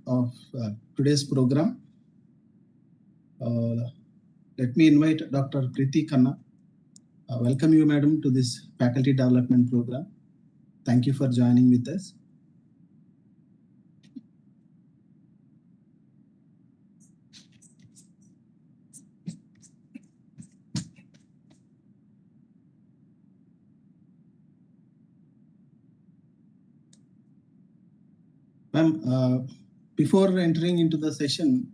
of today's program. Let me invite Dr. Preeti Khanna. Welcome you, madam, to this faculty development program. Thank you for joining with us. Ma'am, before entering into the session,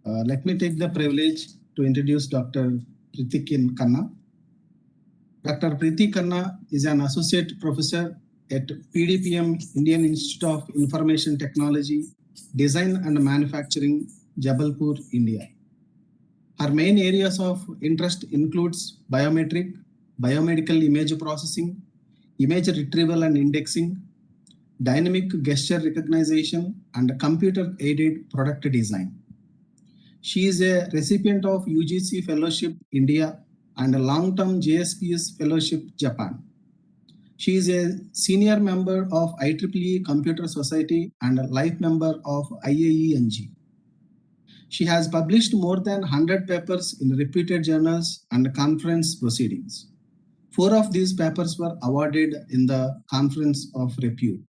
let me take the privilege to introduce Dr. Preeti Khanna. Dr. Preeti Khanna is an associate professor at PDPM Indian Institute of Information Technology, Design and Manufacturing, Jabalpur, India. Her main areas of interest includes biometric, biomedical image processing, image retrieval and indexing, dynamic gesture recognition, and computer-aided product design. She is a recipient of UGC Fellowship India and a long-term JSPS Fellowship Japan. She is a senior member of IEEE Computer Society and a life member of IAENG. She has published more than 100 papers in reputed journals and conference proceedings. 4 of these papers were awarded in the Conference of Repute.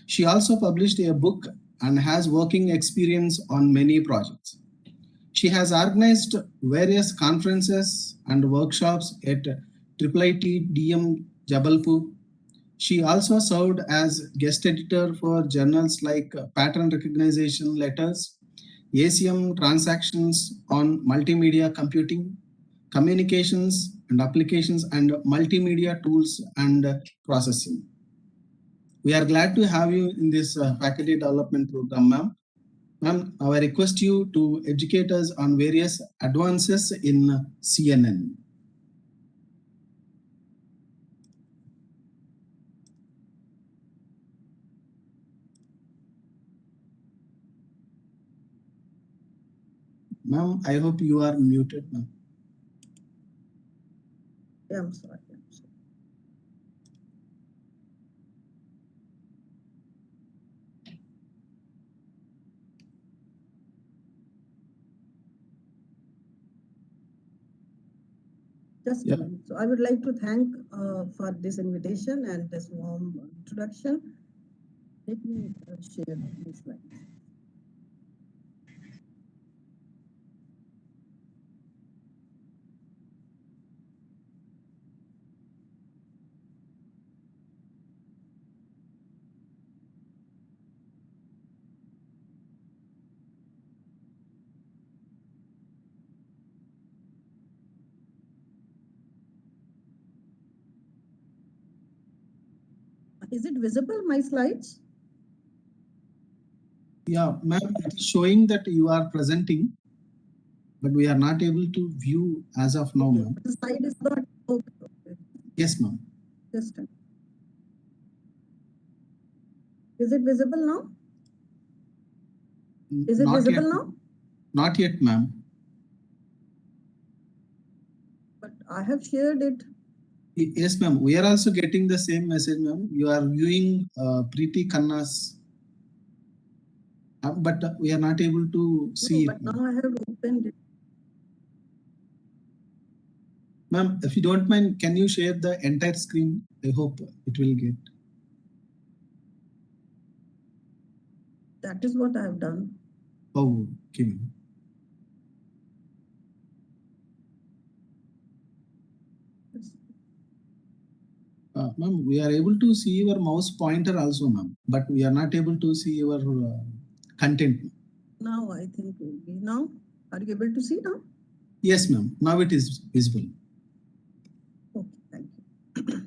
She also published a book and has working experience on many projects. She has organized various conferences and workshops at IIIT DM Jabalpur. She also served as guest editor for journals like Pattern Recognition Letters, ACM Transactions on Multimedia Computing, Communications and Applications, and Multimedia Tools and Processing. We are glad to have you in this faculty development program, ma'am. Ma'am, I request you to educate us on various advances in CNN. Ma'am, I hope you are muted, ma'am. Yeah, I'm sorry. Just a minute. So I would like to thank for this invitation and this warm introduction. Let me share this slide. Is it visible, my slides? Yeah, ma'am, it is showing that you are presenting, but we are not able to view as of now, ma'am. The slide is not open. Yes, ma'am. Just a minute. Is it visible now? Is it Not visible yet. now? Not yet, ma'am. But I have shared it. Yes, ma'am. We are also getting the same message, ma'am. You are viewing Preeti Khanna's, but we are not able to see No, it. But now I have opened it. Ma'am, if you don't mind, can you share the entire screen? I hope it will get. That is what I have done. Oh, okay. Ma'am, we are able to see your mouse pointer also, ma'am, but we are not able to see your content. Now I think now, are you able to see now? Yes, ma'am. Now it is visible. Okay, thank you.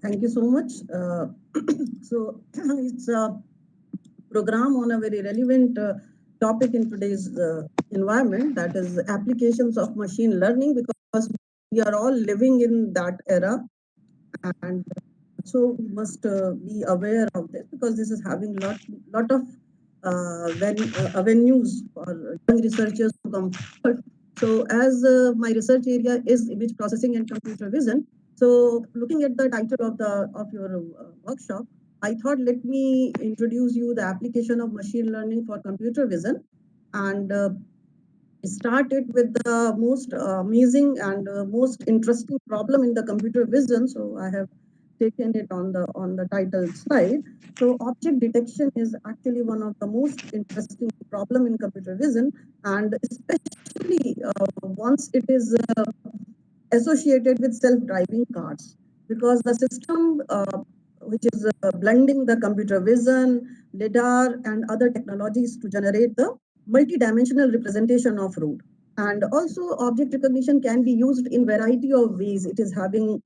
Thank you so much. So it's a program on a very relevant topic in today's environment, that is applications of machine learning, because we are all living in that era, and so we must be aware of this, because this is having lot of avenues for young researchers to come forward. So as my research area is image processing and computer vision, So looking at the title of your workshop, I thought let me introduce you the application of machine learning for computer vision, and start it with the most amazing and most interesting problem in the computer vision. So I have taken it on the title slide. So object detection is actually one of the most interesting problem in computer vision, and especially once it is associated with self-driving cars, because the system which is blending the computer vision, lidar, and other technologies to generate the multi-dimensional representation of road. And also object recognition can be used in variety of ways. It is having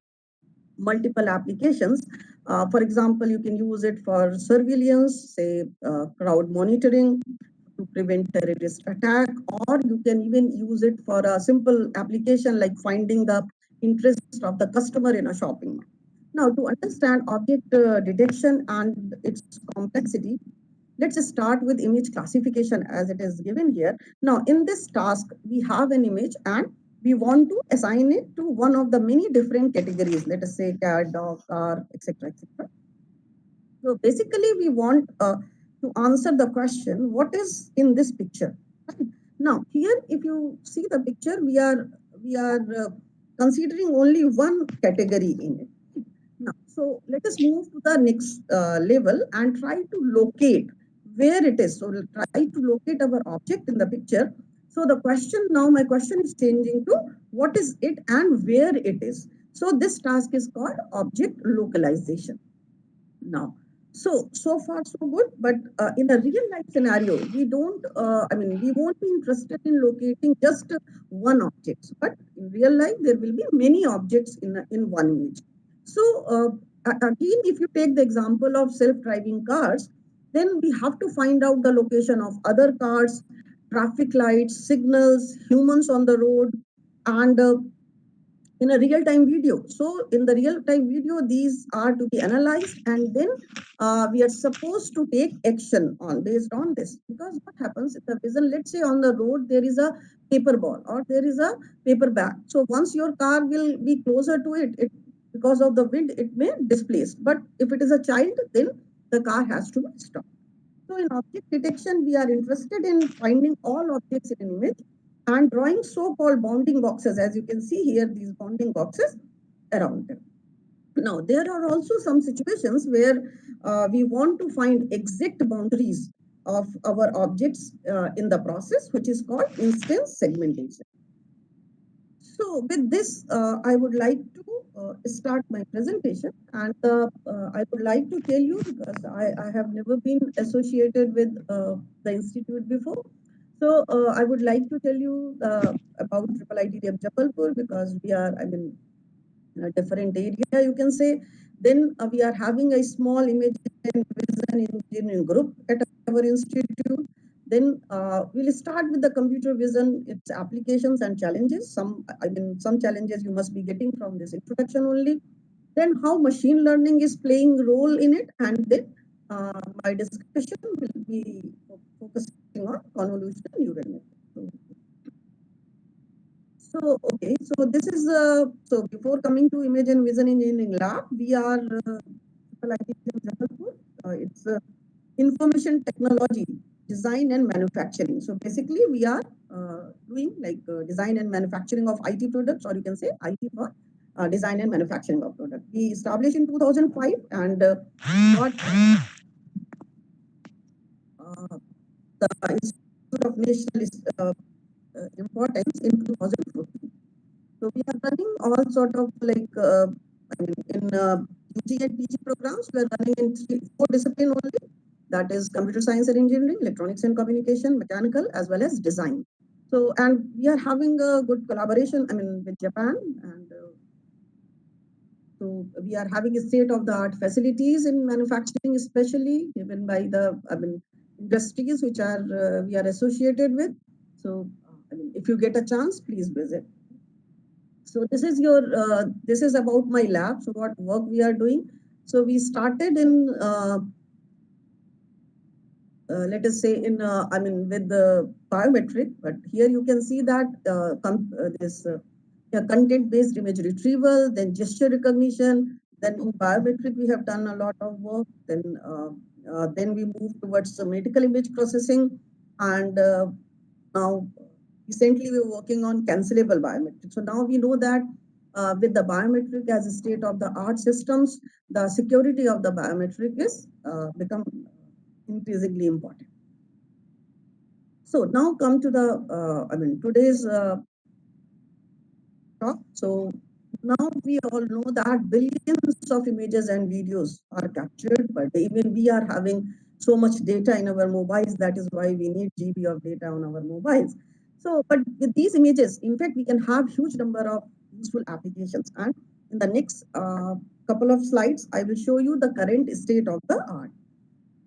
multiple applications. For example, you can use it for surveillance, say crowd monitoring, to prevent terrorist attack, or you can even use it for a simple application like finding the interest of the customer in a shopping mall. Now, to understand object detection and its complexity, let's start with image classification as it is given here. Now, in this task, we have an image and we want to assign it to one of the many different categories, let us say cat, dog, car, etc., etc. So basically, we want to answer the question, what is in this picture? Right? Now, here, if you see the picture, we are considering only one category in it. Now, so let us move to the next level and try to locate where it is. So we'll try to locate our object in the picture. So the question now, my question is changing to what is it and where it is. So this task is called object localization. Now, so far so good, but in a real life scenario, we don't. We won't be interested in locating just one object, but in real life there will be many objects in one image. So again, if you take the example of self-driving cars, then we have to find out the location of other cars, traffic lights, signals, humans on the road, and in a real-time video. So in the real-time video, these are to be analyzed, and then we are supposed to take action on based on this. Because what happens in the vision, let's say on the road there is a paper ball or there is a paper bag. So once your car will be closer to it because of the wind, it may displace. But if it is a child, then the car has to stop. So in object detection, we are interested in finding all objects in an image and drawing so-called bounding boxes, as you can see here, these bounding boxes around them. Now, there are also some situations where we want to find exact boundaries of our objects in the process, which is called instance segmentation. So with this, I would like to start my presentation, and I would like to tell you, because I have never been associated with the institute before. So I would like to tell you about IIIT Jabalpur, because we are, in a different area, you can say. Then we are having a small image and vision engineering group at our institute. Then we'll start with the computer vision, its applications and challenges. Some challenges you must be getting from this introduction only. Then how machine learning is playing role in it, and then my discussion will be focusing on convolutional neural network. So, okay, so this is, so before coming to image and vision engineering lab, we are, it's information technology, design and manufacturing. So basically we are doing like design and manufacturing of IT products, or you can say IT for design and manufacturing of products. We established in 2005 and got the Institute of National Importance in 2014. So we are running all sort of like in UG and PG programs. We are running in four disciplines only. That is computer science and engineering, electronics and communication, mechanical, as well as design. So, and we are having a good collaboration, with Japan, and so we are having a state-of-the-art facilities in manufacturing, especially given by the, industries which are we are associated with. So, if you get a chance, please visit. So this is your this is about my lab. So what work we are doing. So we started in let us say in with the biometric, but here you can see that this content-based image retrieval, then gesture recognition. Then in biometric, we have done a lot of work. Then we move towards the medical image processing, and now recently we're working on cancelable biometric. So now we know that with the biometric as a state-of-the-art systems, the security of the biometric is become increasingly important. So now come to the, today's talk. So now we all know that billions of images and videos are captured, but even we are having so much data in our mobiles. That is why we need GB of data on our mobiles. So, but with these images, in fact, we can have huge number of useful applications. And in the next couple of slides, I will show you the current state of the art.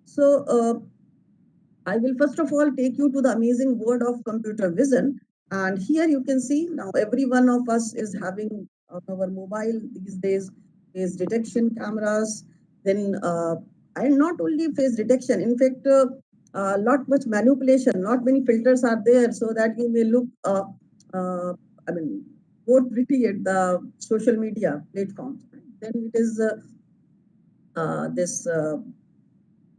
So I will first of all take you to the amazing world of computer vision. And here you can see now every one of us is having on our mobile these days face detection cameras. Then and not only face detection, in fact, lot much manipulation, not many filters are there so that you may look, I mean, more pretty at the social media platforms. Then it is this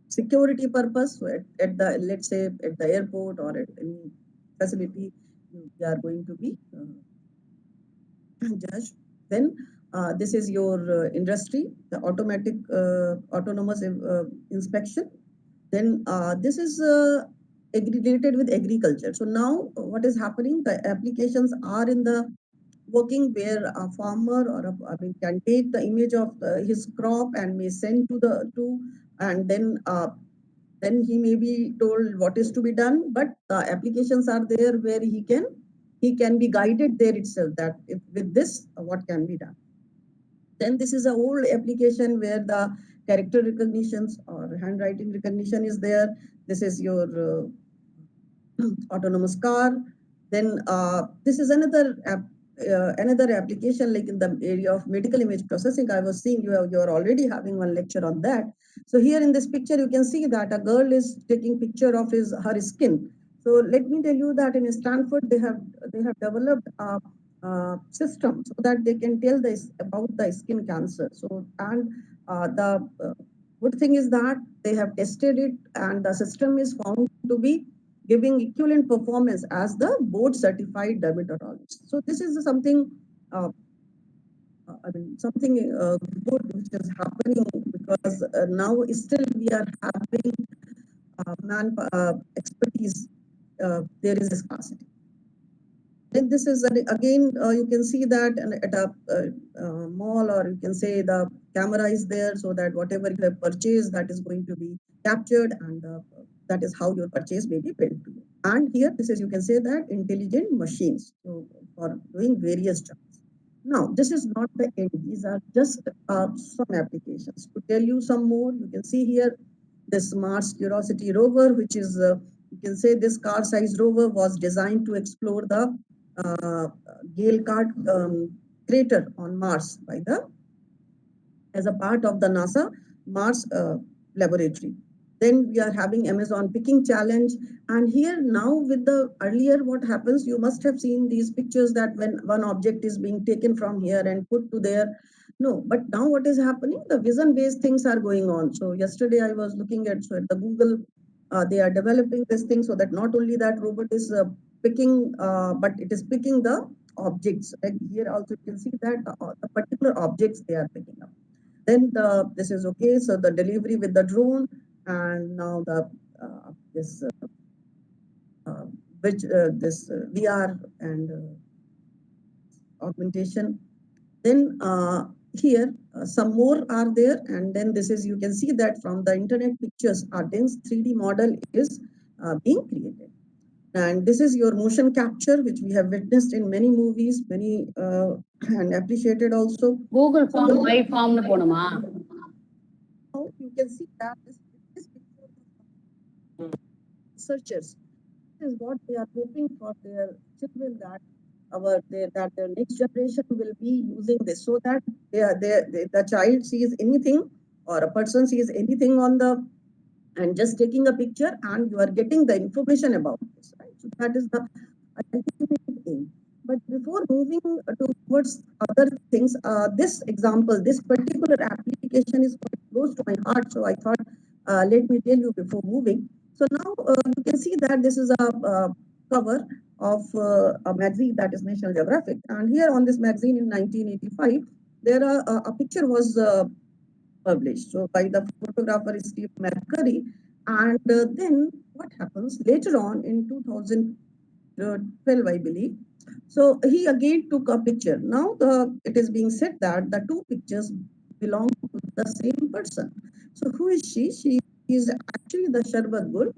security purpose. So at the, let's say at the airport or at any facility, you are going to be judged. Then this is your industry, the automatic autonomous inspection. Then this is related with agriculture. So now what is happening? The applications are in the working where a farmer or can take the image of his crop and may send to the and then he may be told what is to be done, but applications are there where he can be guided there itself that if with this what can be done. Then this is a old application where the character recognitions or handwriting recognition is there. This is your autonomous car. Then this is another application like in the area of medical image processing. I was seeing you are already having one lecture on that. So here in this picture, you can see that a girl is taking picture of her skin. So let me tell you that in Stanford, they have developed a system so that they can tell this about the skin cancer. So, and the good thing is that they have tested it and the system is found to be giving equivalent performance as the board certified dermatologist. So this is something, something good which is happening because now still we are having expertise. There is a scarcity. Then this is again, you can see that at a mall, or you can say the camera is there so that whatever you have purchased, that is going to be captured, and that is how your purchase may be billed to you. And here, this is, you can say that intelligent machines for doing various jobs. Now, this is not the end. These are just some applications. To tell you some more, you can see here this Mars Curiosity rover, which is, you can say this car-sized rover was designed to explore the Gale crater on Mars as a part of the NASA Mars laboratory. Then we are having Amazon picking challenge. And here now with the earlier, what happens, you must have seen these pictures that when one object is being taken from here and put to there. No, but now what is happening? The vision-based things are going on. So yesterday I was looking at, so at the Google, they are developing this thing so that not only that robot is picking, but it is picking the objects. Like here also you can see that the particular objects they are picking up. Then this is okay. So the delivery with the drone, and now the this VR and augmentation. Then here some more are there, and then this is, you can see that from the internet pictures, a dense 3D model is being created. And this is your motion capture, which we have witnessed in many movies, many and appreciated also. Google Form, My Form போணுமா? Now you can see that this picture researchers, this is what they are hoping for their children, that that their next generation will be using this, so that the child sees anything or a person sees anything on the and just taking a picture and you are getting the information about this, right? So that is the ultimate aim. But before moving towards other things, this example, this particular application is quite close to my heart. So I thought, let me tell you before moving. So now you can see that this is a cover of a magazine, that is National Geographic. And here on this magazine in 1985, there a picture was published. So by the photographer Steve McCurry. And then what happens later on in 2012, I believe. So he again took a picture. Now it is being said that the two pictures belong to the same person. So who is she? She is actually the Sharbat Gul.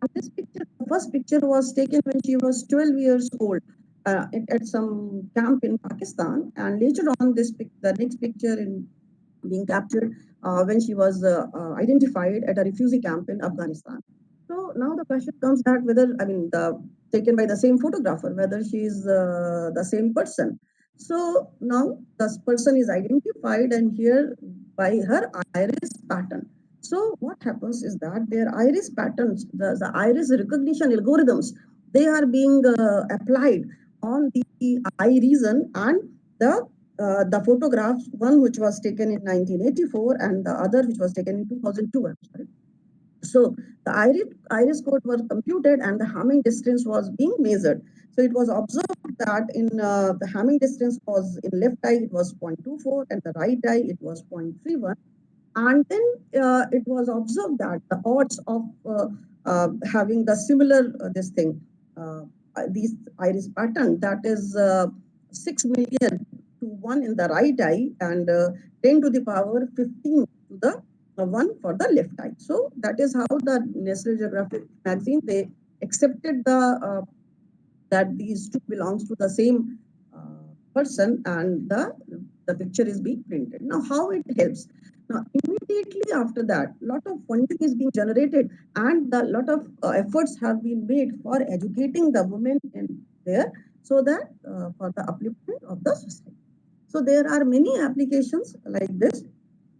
And this picture, the first picture was taken when she was 12 years old at some camp in Pakistan. And later on, the next picture in being captured when she was identified at a refugee camp in Afghanistan. So now the question comes that whether, I mean, taken by the same photographer, whether she is the same person. So now this person is identified and here by her iris pattern. So what happens is that their iris patterns, the iris recognition algorithms, they are being applied on the eye region and the photographs, one which was taken in 1984 and the other which was taken in 2002. I'm sorry. So the iris code was computed and the Hamming distance was being measured. So it was observed that in the Hamming distance was in left eye, it was 0.24 and the right eye, it was 0.31. And then it was observed that the odds of having the similar this thing, these iris pattern, that is 6 million to 1 in the right eye and 10 to the power 15 to the 1 for the left eye. So that is how the National Geographic magazine, they accepted that these two belongs to the same person and the picture is being printed. Now, how it helps? Now, immediately after that, lot of funding is being generated and a lot of efforts have been made for educating the women in there so that for the upliftment of the society. So there are many applications like this.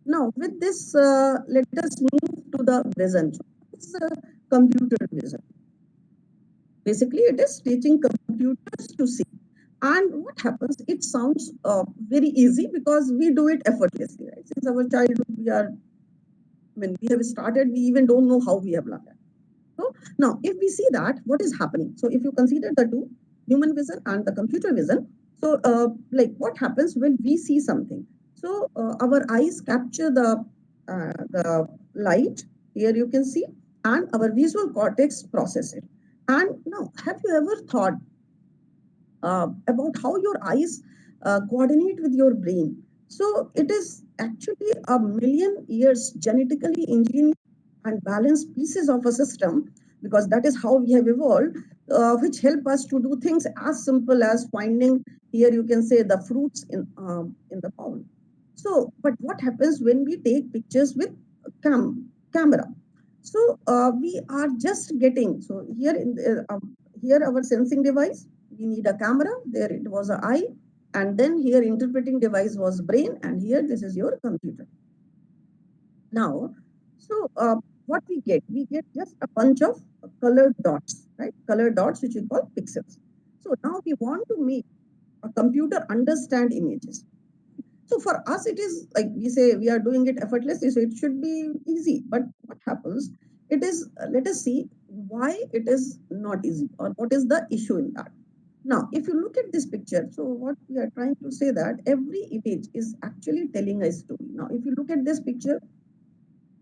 Now, with this, let us move to the vision. So, it's computer vision. Basically, it is teaching computers to see. And what happens? It sounds very easy because we do it effortlessly, right? Since our childhood, when we have started, we even don't know how we have learned that. So now, if we see that, what is happening? So if you consider the two, human vision and the computer vision, so like what happens when we see something? So our eyes capture the light. Here you can see, and our visual cortex process it. And now, have you ever thought about how your eyes coordinate with your brain? So it is actually a million years genetically engineered and balanced pieces of a system because that is how we have evolved, which help us to do things as simple as finding, here you can say, the fruits in the pond. So, but what happens when we take pictures with camera? So we are just getting, so here here our sensing device, we need a camera, there it was an eye, and then here interpreting device was brain, and here this is your computer. Now, so what we get just a bunch of colored dots, right? Colored dots, which we call pixels. So now we want to make a computer understand images. So for us, it is like we say we are doing it effortlessly, so it should be easy. But what happens? It is, let us see why it is not easy or what is the issue in that. Now, if you look at this picture, so what we are trying to say that every image is actually telling a story. Now, if you look at this picture,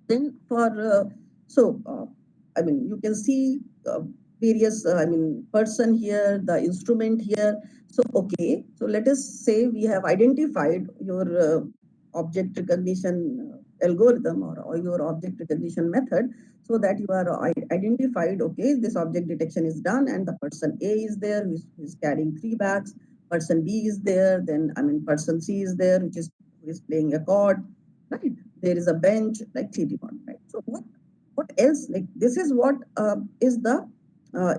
then for I mean, you can see various I mean person here, the instrument here. So okay, so let us say we have identified your object recognition algorithm or your object recognition method, so that you are identified, okay, this object detection is done and the person A is there who is carrying 3 bags, person B is there, then I mean person C is there who is playing a chord, right? There is a bench like 3D model, right? So what else? Like this is what is the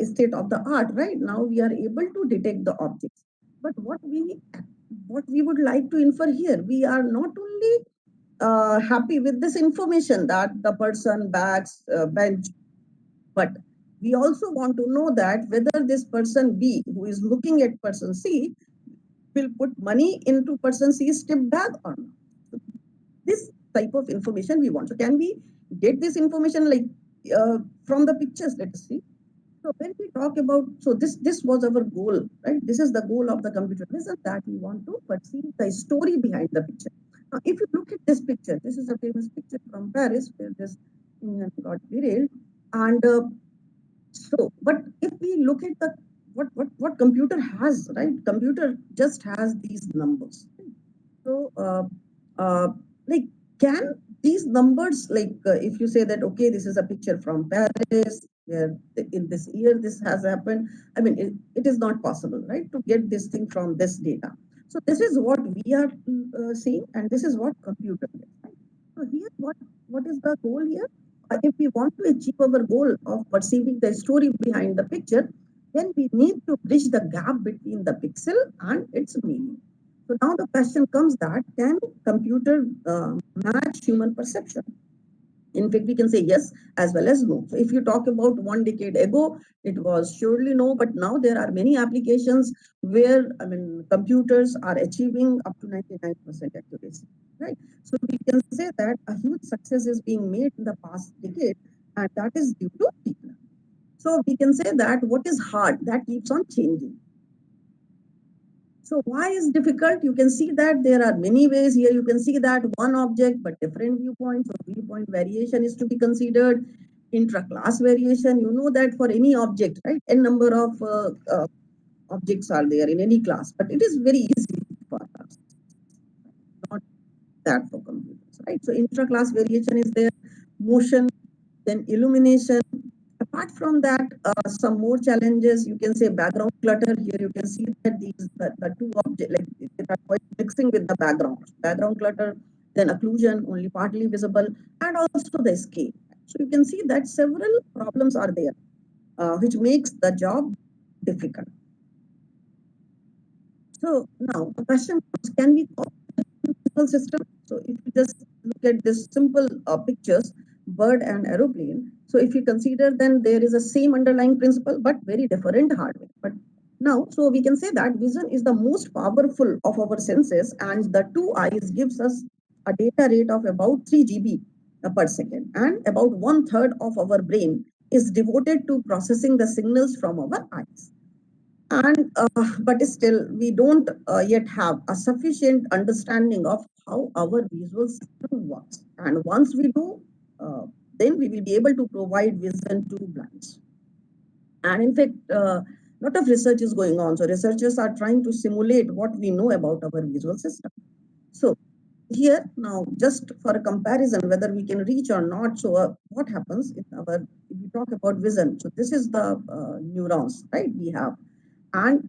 state of the art, right? Now we are able to detect the objects. But what we would like to infer here, we are not only happy with this information that the person bags bench, but we also want to know that whether this person B who is looking at person C will put money into person C's tip bag or not. So this type of information we want. So can we get this information like from the pictures? Let us see. So when we talk about, so this was our goal, right? This is the goal of the computer vision, that we want to perceive the story behind the picture. Now, if you look at this picture, this is a famous picture from Paris where this got derailed. And but if we look at the what computer has, right? Computer just has these numbers. So like, can these numbers, like if you say that, okay, this is a picture from Paris, where in this year this has happened. I mean, it is not possible, right, to get this thing from this data. So this is what we are seeing, and this is what computer is. Right? So here, what is the goal here? If we want to achieve our goal of perceiving the story behind the picture, then we need to bridge the gap between the pixel and its meaning. So now the question comes that, can computer match human perception? In fact, we can say yes as well as no. So if you talk about 1 decade ago, it was surely no, but now there are many applications where, I mean, computers are achieving up to 99% accuracy, right? So we can say that a huge success is being made in the past decade, and that is due to deep learning. So we can say that what is hard, that keeps on changing. So why is difficult? You can see that there are many ways here. You can see that one object, but different viewpoints. So viewpoint variation is to be considered. Intra-class variation, you know that for any object, right? N number of objects are there in any class, but it is very easy for us, not that for computers, right? So intra-class variation is there, motion, then illumination. Apart from that, some more challenges, you can say background clutter. Here you can see that the two objects, like they are quite mixing with the background. Background clutter, then occlusion, only partly visible, and also the scale. So you can see that several problems are there, which makes the job difficult. So now the question is, can we copy the visual system? So if you just look at this simple pictures, bird and aeroplane. So if you consider, then there is a same underlying principle, but very different hardware. But now, so we can say that vision is the most powerful of our senses, and the two eyes gives us a data rate of about 3 GB per second, and about 1/3 of our brain is devoted to processing the signals from our eyes. And but still, we don't yet have a sufficient understanding of how our visual system works. And once we do, then we will be able to provide vision to blinds. And in fact, a lot of research is going on. So researchers are trying to simulate what we know about our visual system. So here now, just for a comparison, whether we can reach or not. So what happens if we talk about vision? So this is the neurons, right? We have. And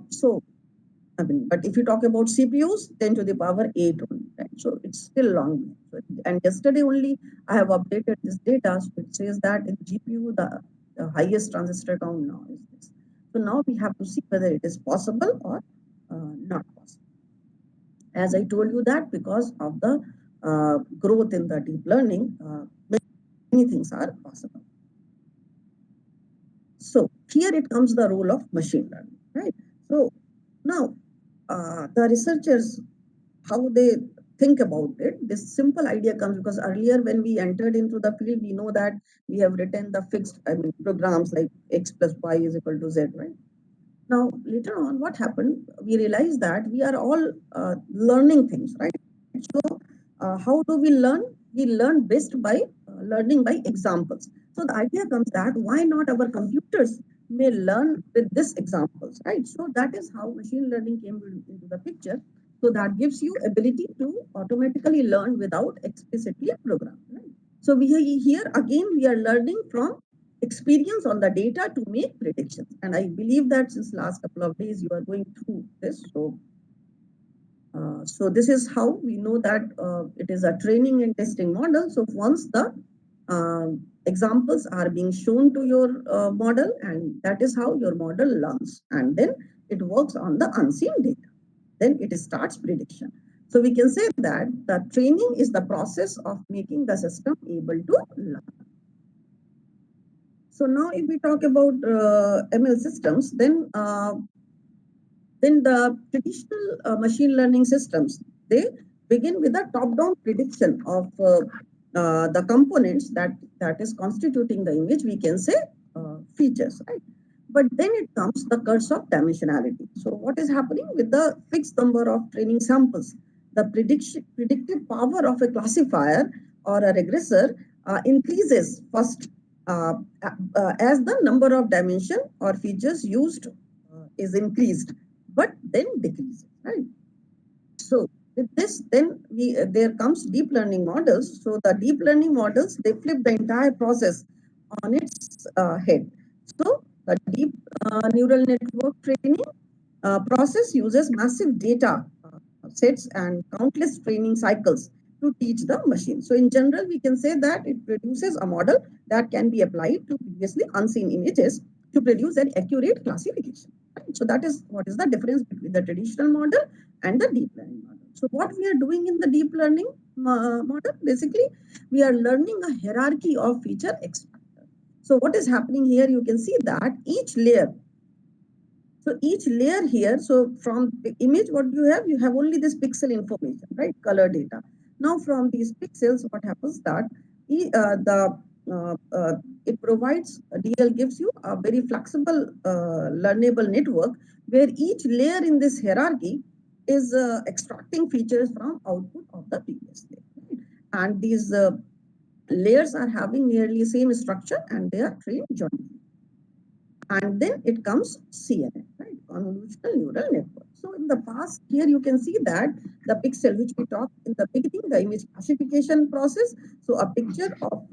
so, I mean, but if you talk about CPUs, 10 to the power 8 only, right? So it's still long. And yesterday only, I have updated this data. So it says that in GPU, the highest transistor count now is this. So now we have to see whether it is possible or not possible. As I told you that because of the growth in the deep learning, many things are possible. So here it comes the role of machine learning, right? So now the researchers, how they think about it, this simple idea comes because earlier when we entered into the field, we know that we have written the fixed, I mean, programs like x plus y is equal to z, right? Now, later on, what happened? We realized that we are all learning things, right? So, how do we learn? We learn best by learning by examples. So, the idea comes that why not our computers may learn with these examples, right? So, that is how machine learning came into the picture. So, that gives you ability to automatically learn without explicitly programming. Right? So, here again we are learning from experience on the data to make predictions. And I believe that since last couple of days you are going through this. So this is how we know that it is a training and testing model. So once the examples are being shown to your model, and that is how your model learns. And then it works on the unseen data. Then it starts prediction. So we can say that the training is the process of making the system able to learn. So now if we talk about ML systems, then the traditional machine learning systems, they begin with a top-down prediction of the components that is constituting the image, we can say features, right? But then it comes the curse of dimensionality. So what is happening with the fixed number of training samples? The predictive power of a classifier or a regressor increases first as the number of dimension or features used is increased, but then decreases, right? So with this, then there comes deep learning models. So the deep learning models, they flip the entire process on its head. So the deep neural network training process uses massive data sets and countless training cycles to teach the machine. So in general, we can say that it produces a model that can be applied to previously unseen images to produce an accurate classification. Right? So that is what is the difference between the traditional model and the deep learning model. So what we are doing in the deep learning model, basically, we are learning a hierarchy of feature extractor. So what is happening here, you can see that each layer, so each layer here, so from the image, what you have only this pixel information, right? Color data. Now from these pixels, what happens that it provides, DL gives you a very flexible learnable network where each layer in this hierarchy is extracting features from output of the previous layer. Right? And these layers are having nearly same structure and they are trained jointly. And then it comes CNN, right? Convolutional neural network. So in the past here, you can see that the pixel, which we talked in the beginning, the image classification process. So a picture of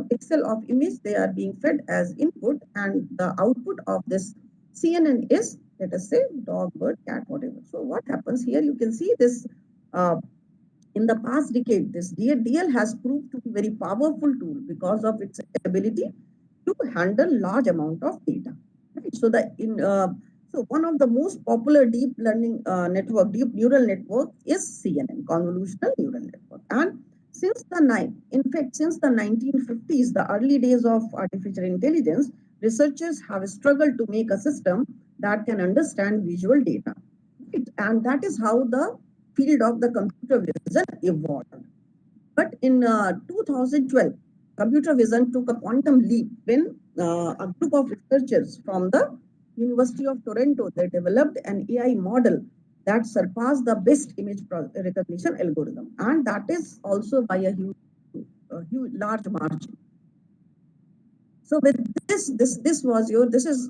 pixel of image, they are being fed as input, and the output of this CNN is, let us say, dog, bird, cat, whatever. So what happens here? You can see this in the past decade, this DL has proved to be very powerful tool because of its ability to handle large amount of data. Right? So so one of the most popular deep learning network, deep neural network is CNN, convolutional neural network. And since the 1950s, the early days of artificial intelligence, researchers have struggled to make a system that can understand visual data. Right? And that is how the field of the computer vision evolved. But in 2012, computer vision took a quantum leap when a group of researchers from the University of Toronto, they developed an AI model that surpassed the best image recognition algorithm, and that is also by a huge large margin. So with this is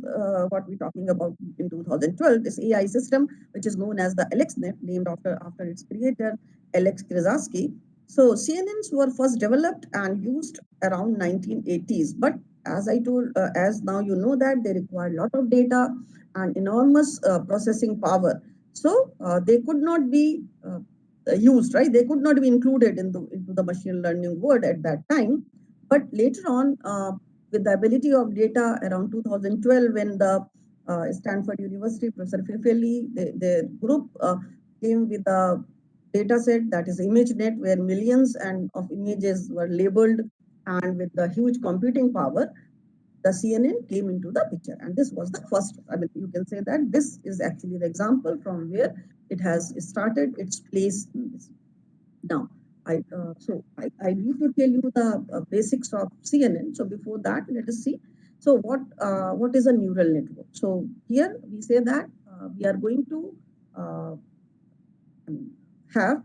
what we're talking about in 2012. This AI system, which is known as the AlexNet, named after its creator, Alex Krasavsky. So CNNs were first developed and used around 1980s, but as I told, as now you know that they require a lot of data and enormous processing power. So they could not be used, right? They could not be included into the machine learning world at that time. But later on, with the ability of data around 2012, when the Stanford University, Professor Fefeli, the group came with a data set that is ImageNet, where millions of images were labeled, and with the huge computing power, the CNN came into the picture. And this was the first, I mean, you can say that this is actually the example from where it has started its place in this. Now, I need to tell you the basics of CNN. So before that, let us see. So what is a neural network? So here we say that we are going to have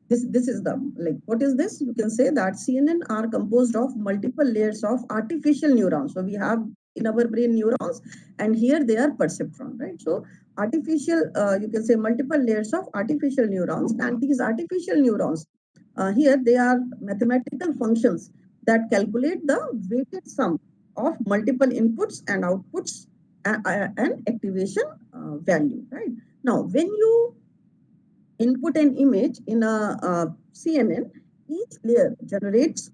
this is the, like, what is this? You can say that CNN are composed of multiple layers of artificial neurons. So we have in our brain neurons, and here they are perceptron, right? So artificial, you can say multiple layers of artificial neurons, and these artificial neurons, here they are mathematical functions that calculate the weighted sum of multiple inputs and outputs and activation value, right? Now, when you input an image in a CNN, each layer generates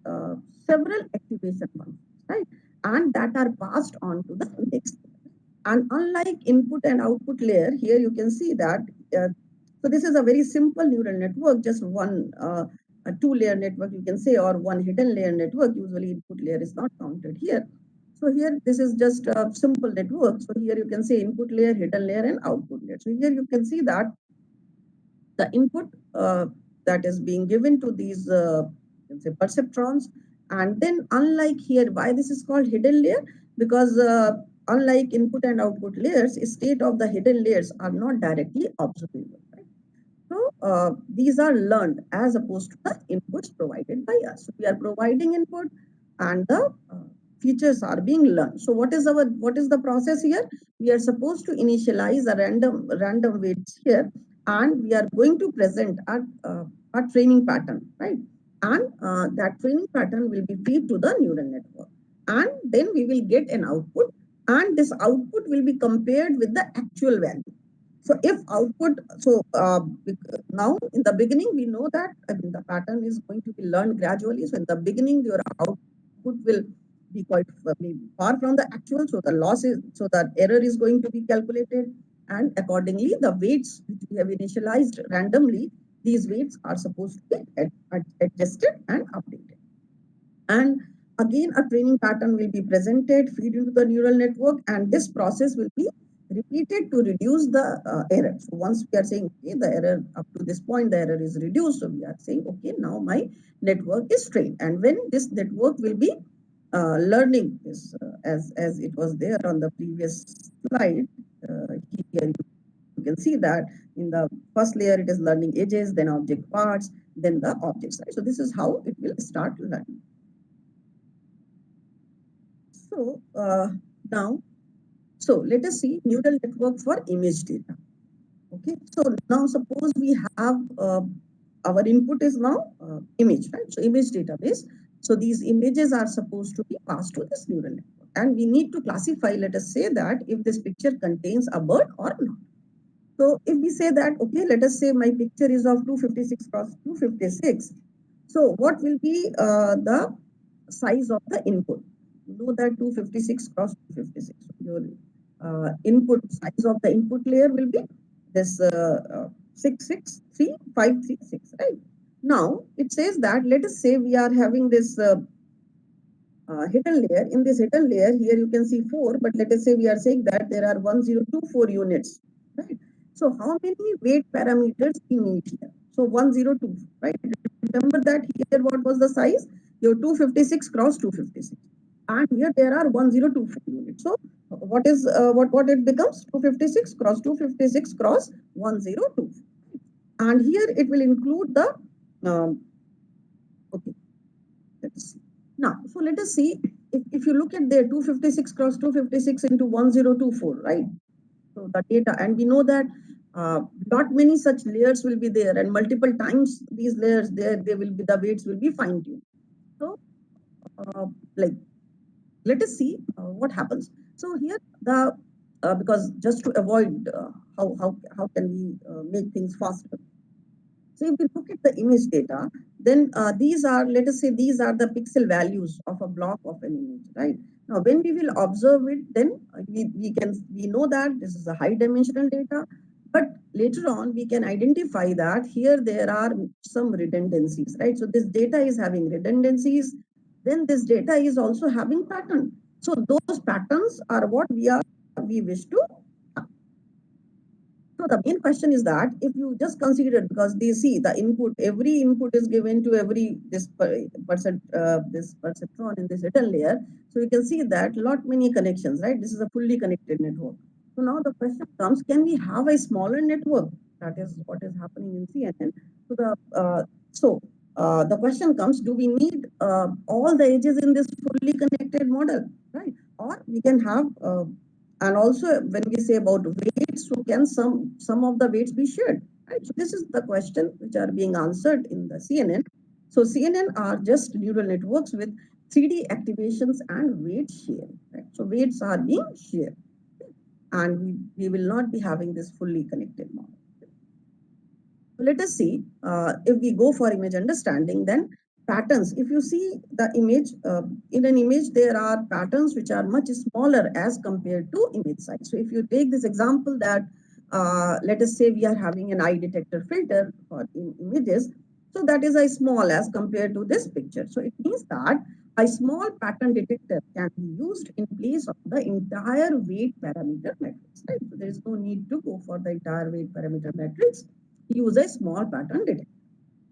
several activation functions, right? And that are passed on to the next layer. And unlike input and output layer, here you can see that, so this is a very simple neural network, just one, a two-layer network, you can say, or one hidden layer network. Usually input layer is not counted here. So here, this is just a simple network. So here you can see input layer, hidden layer, and output layer. So here you can see that the input that is being given to these you can say perceptrons, and then unlike here, why this is called hidden layer? Because unlike input and output layers, state of the hidden layers are not directly observable. Right? So these are learned as opposed to the inputs provided by us. So we are providing input, and the features are being learned. So what is the process here? We are supposed to initialize a random weights here, and we are going to present a training pattern, right? And that training pattern will be fed to the neural network, and then we will get an output, and this output will be compared with the actual value. So if output, so now in the beginning, we know that the pattern is going to be learned gradually. So in the beginning, your output will be quite far from the actual. So the loss is, so the error is going to be calculated. And accordingly, the weights which we have initialized randomly, these weights are supposed to be adjusted and updated. And again, a training pattern will be presented, feed into the neural network, and this process will be repeated to reduce the error. So once we are saying, okay, the error up to this point, the error is reduced. So we are saying, okay, now my network is trained. And when this network will be learning this, as it was there on the previous slide, here you can see that in the first layer, it is learning edges, then object parts, then the objects. Right? So this is how it will start learning. So now, so let us see neural network for image data. Okay, so now suppose we have our input is now image, right? So image database. So these images are supposed to be passed to this neural network, and we need to classify. Let us say that if this picture contains a bird or not. So if we say that, okay, let us say my picture is of 256 cross 256. So what will be the size of the input? You know that 256 cross 256. Your input size of the input layer will be this 663536, right? Now it says that, let us say we are having this hidden layer. In this hidden layer, here you can see 4, but let us say we are saying that there are 1024 units, right? So how many weight parameters we need here? So 102, right? Remember that here what was the size? Your 256 cross 256. And here there are 1024 units. So what is what it becomes? 256 cross 256 cross 102. And here it will include the okay. Let's see. Now, so let us see if you look at there 256 cross 256 into 1024, right? So the data, and we know that not many such layers will be there, and multiple times these layers there, they will be, the weights will be fine tuned. So like, let us see what happens. So here the because just to avoid how can we make things faster. So if we look at the image data, then these are, let us say, these are the pixel values of a block of an image, right? Now, when we will observe it, then we know that this is a high dimensional data, but later on we can identify that here there are some redundancies, right? So this data is having redundancies, then this data is also having pattern. So those patterns are what we wish to. So the main question is that if you just consider, because they see the input, every input is given to every this perceptron in this hidden layer. So you can see that lot many connections, right? This is a fully connected network. So now the question comes: can we have a smaller network? That is what is happening in CNN. So the question comes: do we need all the edges in this fully connected model, right? Or we can have and also when we say about weights, so can some of the weights be shared, right? So this is the question which are being answered in the CNN. So CNN are just neural networks with 3D activations and weight sharing, right? So weights are being shared, and we will not be having this fully connected model. So let us see if we go for image understanding, then patterns. If you see the image, in an image, there are patterns which are much smaller as compared to image size. So if you take this example that, let us say we are having an eye detector filter for images. So that is a small as compared to this picture. So it means that a small pattern detector can be used in place of the entire weight parameter matrix. Right? So there is no need to go for the entire weight parameter matrix. Use a small pattern detector.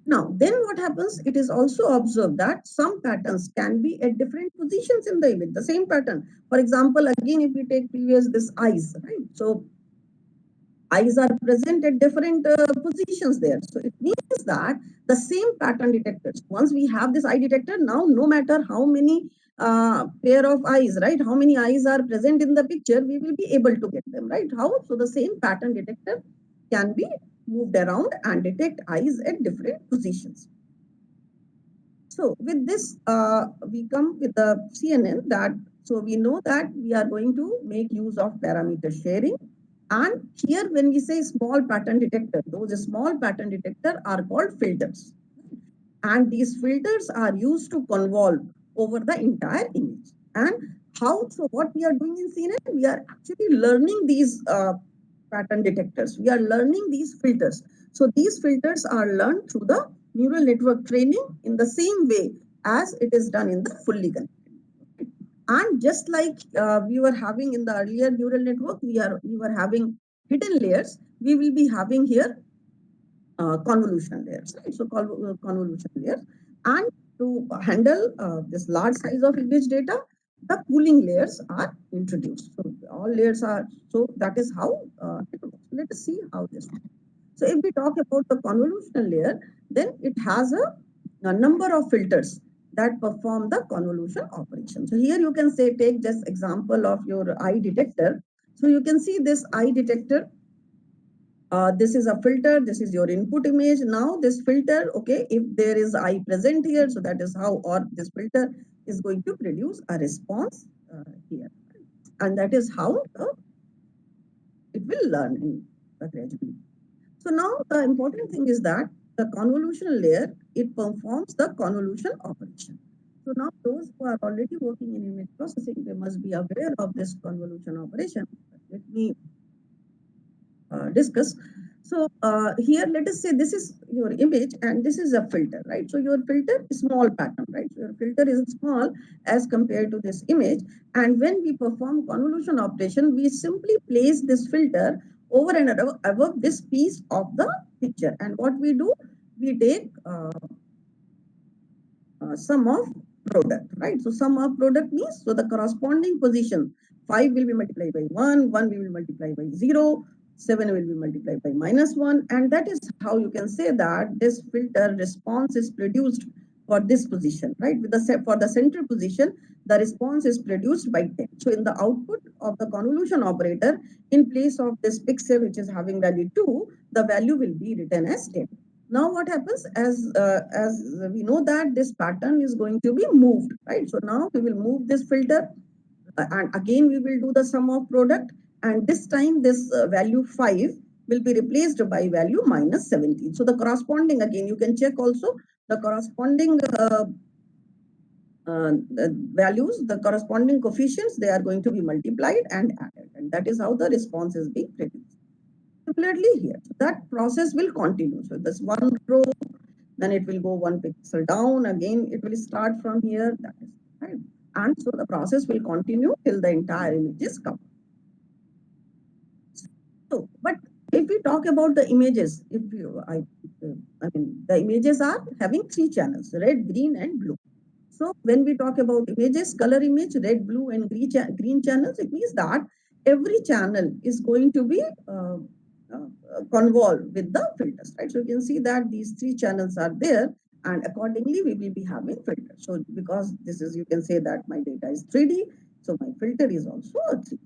Now, then what happens? It is also observed that some patterns can be at different positions in the image, the same pattern. For example, again, if we take previous this eyes, right? So eyes are present at different positions there. So it means that the same pattern detectors, once we have this eye detector, now no matter how many pair of eyes, right? How many eyes are present in the picture, we will be able to get them, right? How? So the same pattern detector can be moved around and detect eyes at different positions. So with this, we come with the CNN that, so we know that we are going to make use of parameter sharing. And here when we say small pattern detector, those small pattern detector are called filters. And these filters are used to convolve over the entire image. And how, so what we are doing in CNN, we are actually learning these pattern detectors. We are learning these filters. So these filters are learned through the neural network training in the same way as it is done in the fully connected. And just like we were having in the earlier neural network, we were having hidden layers. We will be having here convolution layers, right? So convolution layers. And to handle this large size of image data, the pooling layers are introduced. So all layers are, so that is how it works. Let us see how this works. So if we talk about the convolutional layer, then it has a number of filters that perform the convolution operation. So here you can say, take just example of your eye detector. So you can see this eye detector. This is a filter. This is your input image. Now this filter, okay, if there is eye present here, so that is how, or this filter is going to produce a response here. And that is how it will learn gradually. So now the important thing is that the convolutional layer, it performs the convolution operation. So now those who are already working in image processing, they must be aware of this convolution operation. Let me discuss. So here, let us say this is your image and this is a filter, right? So your filter is small pattern, right? So your filter is small as compared to this image. And when we perform convolution operation, we simply place this filter over and above this piece of the picture. And what we do, we take sum of product, right? So sum of product means, so the corresponding position, 5 will be multiplied by 1, 1 we will multiply by 0, 7 will be multiplied by -1. And that is how you can say that this filter response is produced for this position, right? With the for the center position, the response is produced by 10. So in the output of the convolution operator, in place of this pixel, which is having value 2, the value will be written as 10. Now what happens, as we know that this pattern is going to be moved, right? So now we will move this filter and again we will do the sum of product, and this time this value 5 will be replaced by value -17. So the corresponding, again you can check also the corresponding values, the corresponding coefficients, they are going to be multiplied and added, and that is how the response is being produced. Similarly here, that process will continue. So this one row, then it will go one pixel down. Again, it will start from here. That is right. And so the process will continue till the entire image is covered. So, but if we talk about the images, if you, I mean, the images are having 3 channels: red, green, and blue. So when we talk about images, color image, red, blue, and green channels, it means that every channel is going to be convolved with the filters, right? So you can see that these 3 channels are there, and accordingly we will be having filters. So because this is, you can say that my data is 3D, so my filter is also a 3D.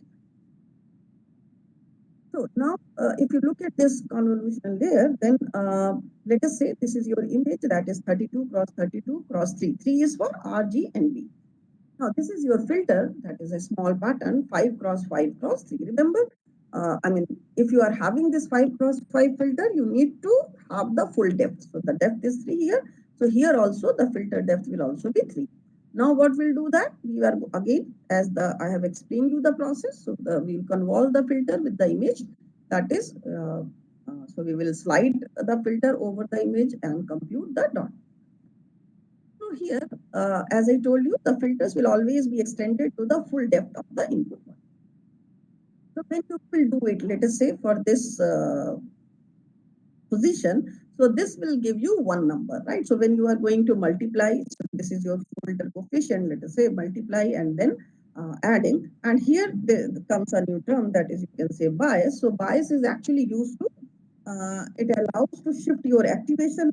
So now, if you look at this convolution layer, then let us say this is your image, that is 32 cross 32 cross 3. 3 is for R, G, and B. Now this is your filter, that is a small pattern, 5 cross 5 cross 3. Remember, I mean, if you are having this 5 cross 5 filter, you need to have the full depth. So the depth is 3 here. So here also the filter depth will also be 3. Now what we'll do that, we are again, as I have explained you the process. So we'll convolve the filter with the image, that is So we will slide the filter over the image and compute the dot. So here, as I told you, the filters will always be extended to the full depth of the input one. So when you will do it, let us say for this position, so this will give you one number, right? So when you are going to multiply, so this is your filter coefficient, let us say multiply and then adding, and here there comes a new term that is, you can say, bias. So bias is actually used to, it allows to shift your activation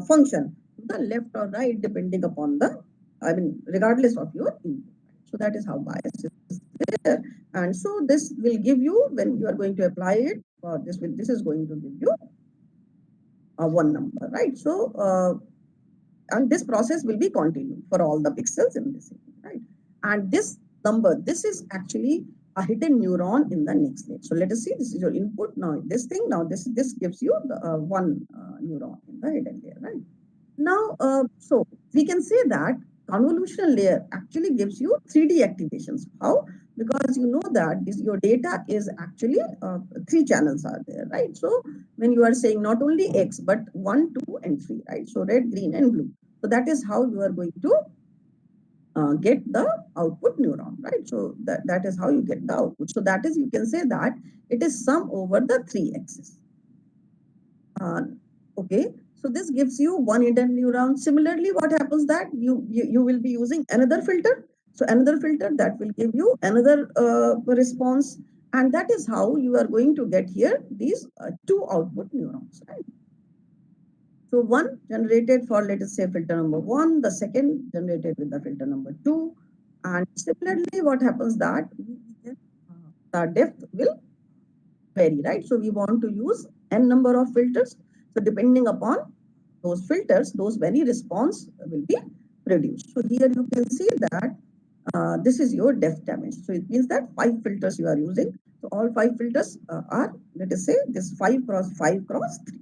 function to the left or right depending upon the, I mean, regardless of your input. So that is how bias is there. And so this will give you, when you are going to apply it, this is going to give you one number, right? So, and this process will be continued for all the pixels in this image, right? And this number, this is actually a hidden neuron in the next layer. So let us see, this is your input. Now this thing, now this gives you the one neuron in the hidden layer, right? Now, so we can say that convolutional layer actually gives you 3D activations. How? Because you know that your data is actually 3 channels are there, right? So when you are saying not only X, but 1, 2, and 3, right? So red, green, and blue. So that is how you are going to get the output neuron, right? So that is how you get the output. So that is, you can say that it is sum over the 3 axis. Okay, so this gives you one hidden neuron. Similarly, what happens that you will be using another filter. So another filter that will give you another response, and that is how you are going to get here these 2 output neurons, right? So one generated for, let us say, filter number 1, the second generated with the filter number 2, and similarly, what happens that the depth will vary, right? So we want to use n number of filters. So depending upon those filters, those many response will be produced. So here you can see that this is your depth damage. So it means that 5 filters you are using. So all 5 filters are, let us say, this 5 cross 5 cross 3.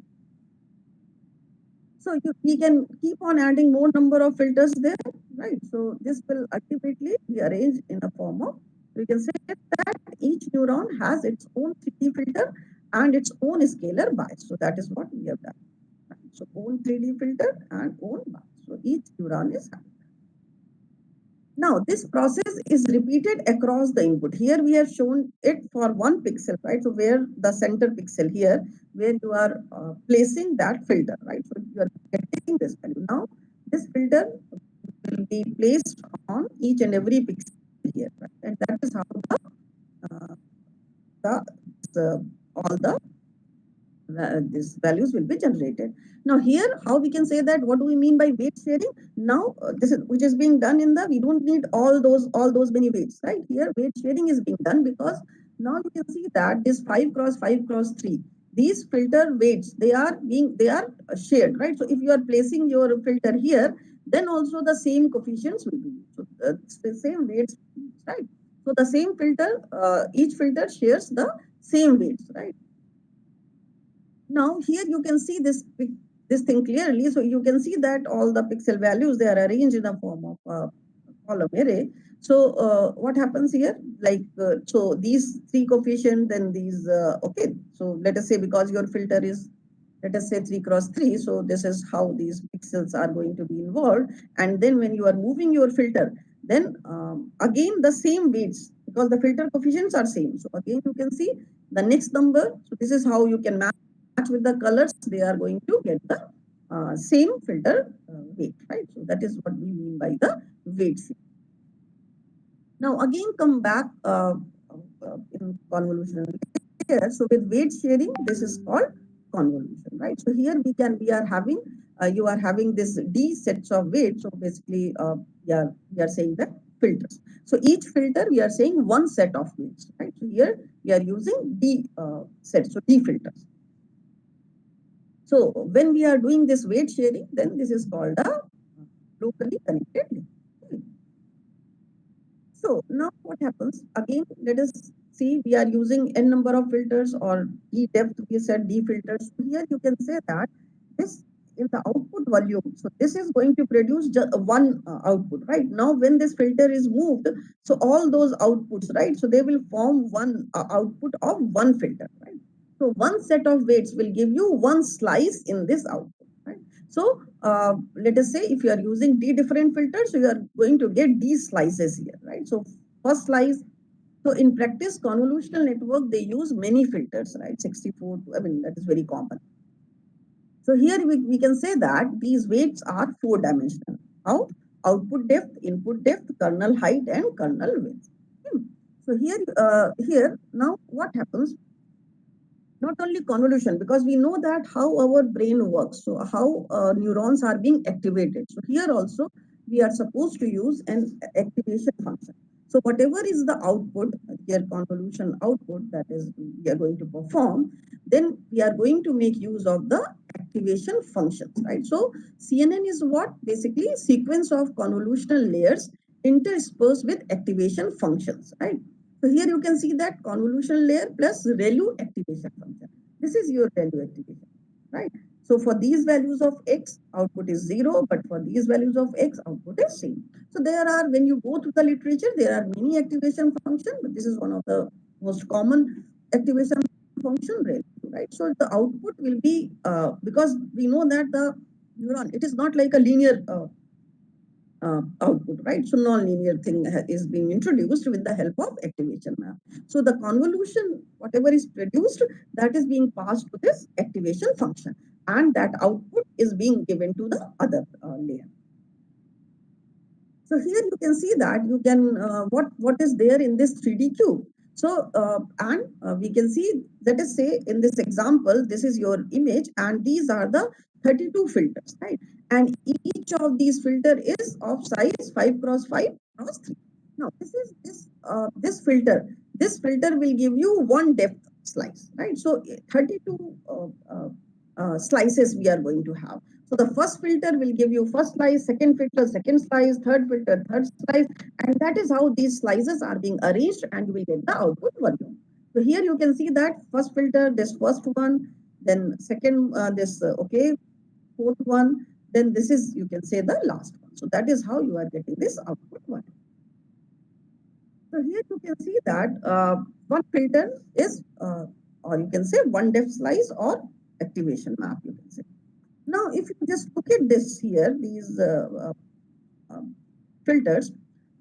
So we can keep on adding more number of filters there, right? So this will ultimately be arranged in a form of, we can say that each neuron has its own 3D filter and its own scalar bias. So that is what we have done. So own 3D filter and own bias. So each neuron is having. Now this process is repeated across the input. Here we have shown it for one pixel, right? So where the center pixel here, where you are placing that filter, right? So you are getting this value. Now this filter will be placed on each and every pixel here, right? And that is how all the these values will be generated. Now here, how we can say that, what do we mean by weight sharing? Now this is, which is being done in the, we don't need all those many weights, right? Here weight sharing is being done because now you can see that this 5 cross 5 cross 3, these filter weights, they are shared, right? So if you are placing your filter here, then also the same coefficients will be used. So the same weights, right? So the same filter, each filter shares the same weights, right? Now here you can see this thing clearly. So you can see that all the pixel values, they are arranged in the form of a column array. So what happens here? Like so these 3 coefficients, then these okay. So let us say, because your filter is, let us say, 3 cross 3. So this is how these pixels are going to be involved. And then when you are moving your filter, then again the same weights, because the filter coefficients are same. So again you can see the next number. So this is how you can match with the colors. They are going to get the same filter weight, right? So that is what we mean by the weight sharing. Now again come back in convolutional layer. So with weight sharing, this is called convolution, right? So here we are having, you are having this D sets of weights. So basically we are saying that filters. So each filter we are saying one set of weights, right? So here we are using D sets, so D filters. So when we are doing this weight sharing, then this is called a locally connected link. So now what happens? Again, let us see, we are using n number of filters, or D depth, we said D filters. Here you can say that this in the output volume. So this is going to produce just one output, right? Now when this filter is moved, so all those outputs, right? So they will form one output of one filter, right? So one set of weights will give you one slice in this output, right? So let us say if you are using D different filters, so you are going to get these slices here, right? So first slice. So in practice, convolutional network, they use many filters, right? 64, I mean, that is very common. So here we can say that these weights are 4-dimensional. How? Output depth, input depth, kernel height, and kernel width. So here now what happens? Not only convolution, because we know that how our brain works, so how neurons are being activated. So here also we are supposed to use an activation function. So whatever is the output, here convolution output that is we are going to perform, then we are going to make use of the activation functions, right? So CNN is what? Basically sequence of convolutional layers interspersed with activation functions, right? So here you can see that convolution layer plus ReLU activation function. This is your ReLU activation, right? So for these values of X, output is 0, but for these values of X, output is same. So there are, when you go through the literature, there are many activation functions, but this is one of the most common activation function, ReLU, right? So the output will be, because we know that the neuron, it is not like a linear output, right? So non-linear thing is being introduced with the help of activation map. So the convolution, whatever is produced, that is being passed to this activation function, and that output is being given to the other layer. So here you can see that you can what is there in this 3D cube. So we can see, let us say in this example, this is your image, and these are the 32 filters, right? And each of these filter is of size 5 cross 5 cross 3. Now this filter. This filter will give you one depth slice, right? So 32 slices we are going to have. So the first filter will give you first slice, second filter, second slice, third filter, third slice, and that is how these slices are being arranged, and you will get the output volume. So here you can see that first filter, this first one, then second, fourth one, then this is, you can say, the last one. So that is how you are getting this output volume. So here you can see that one filter is, or you can say one depth slice or activation map, you can say. Now, if you just look at this here, these filters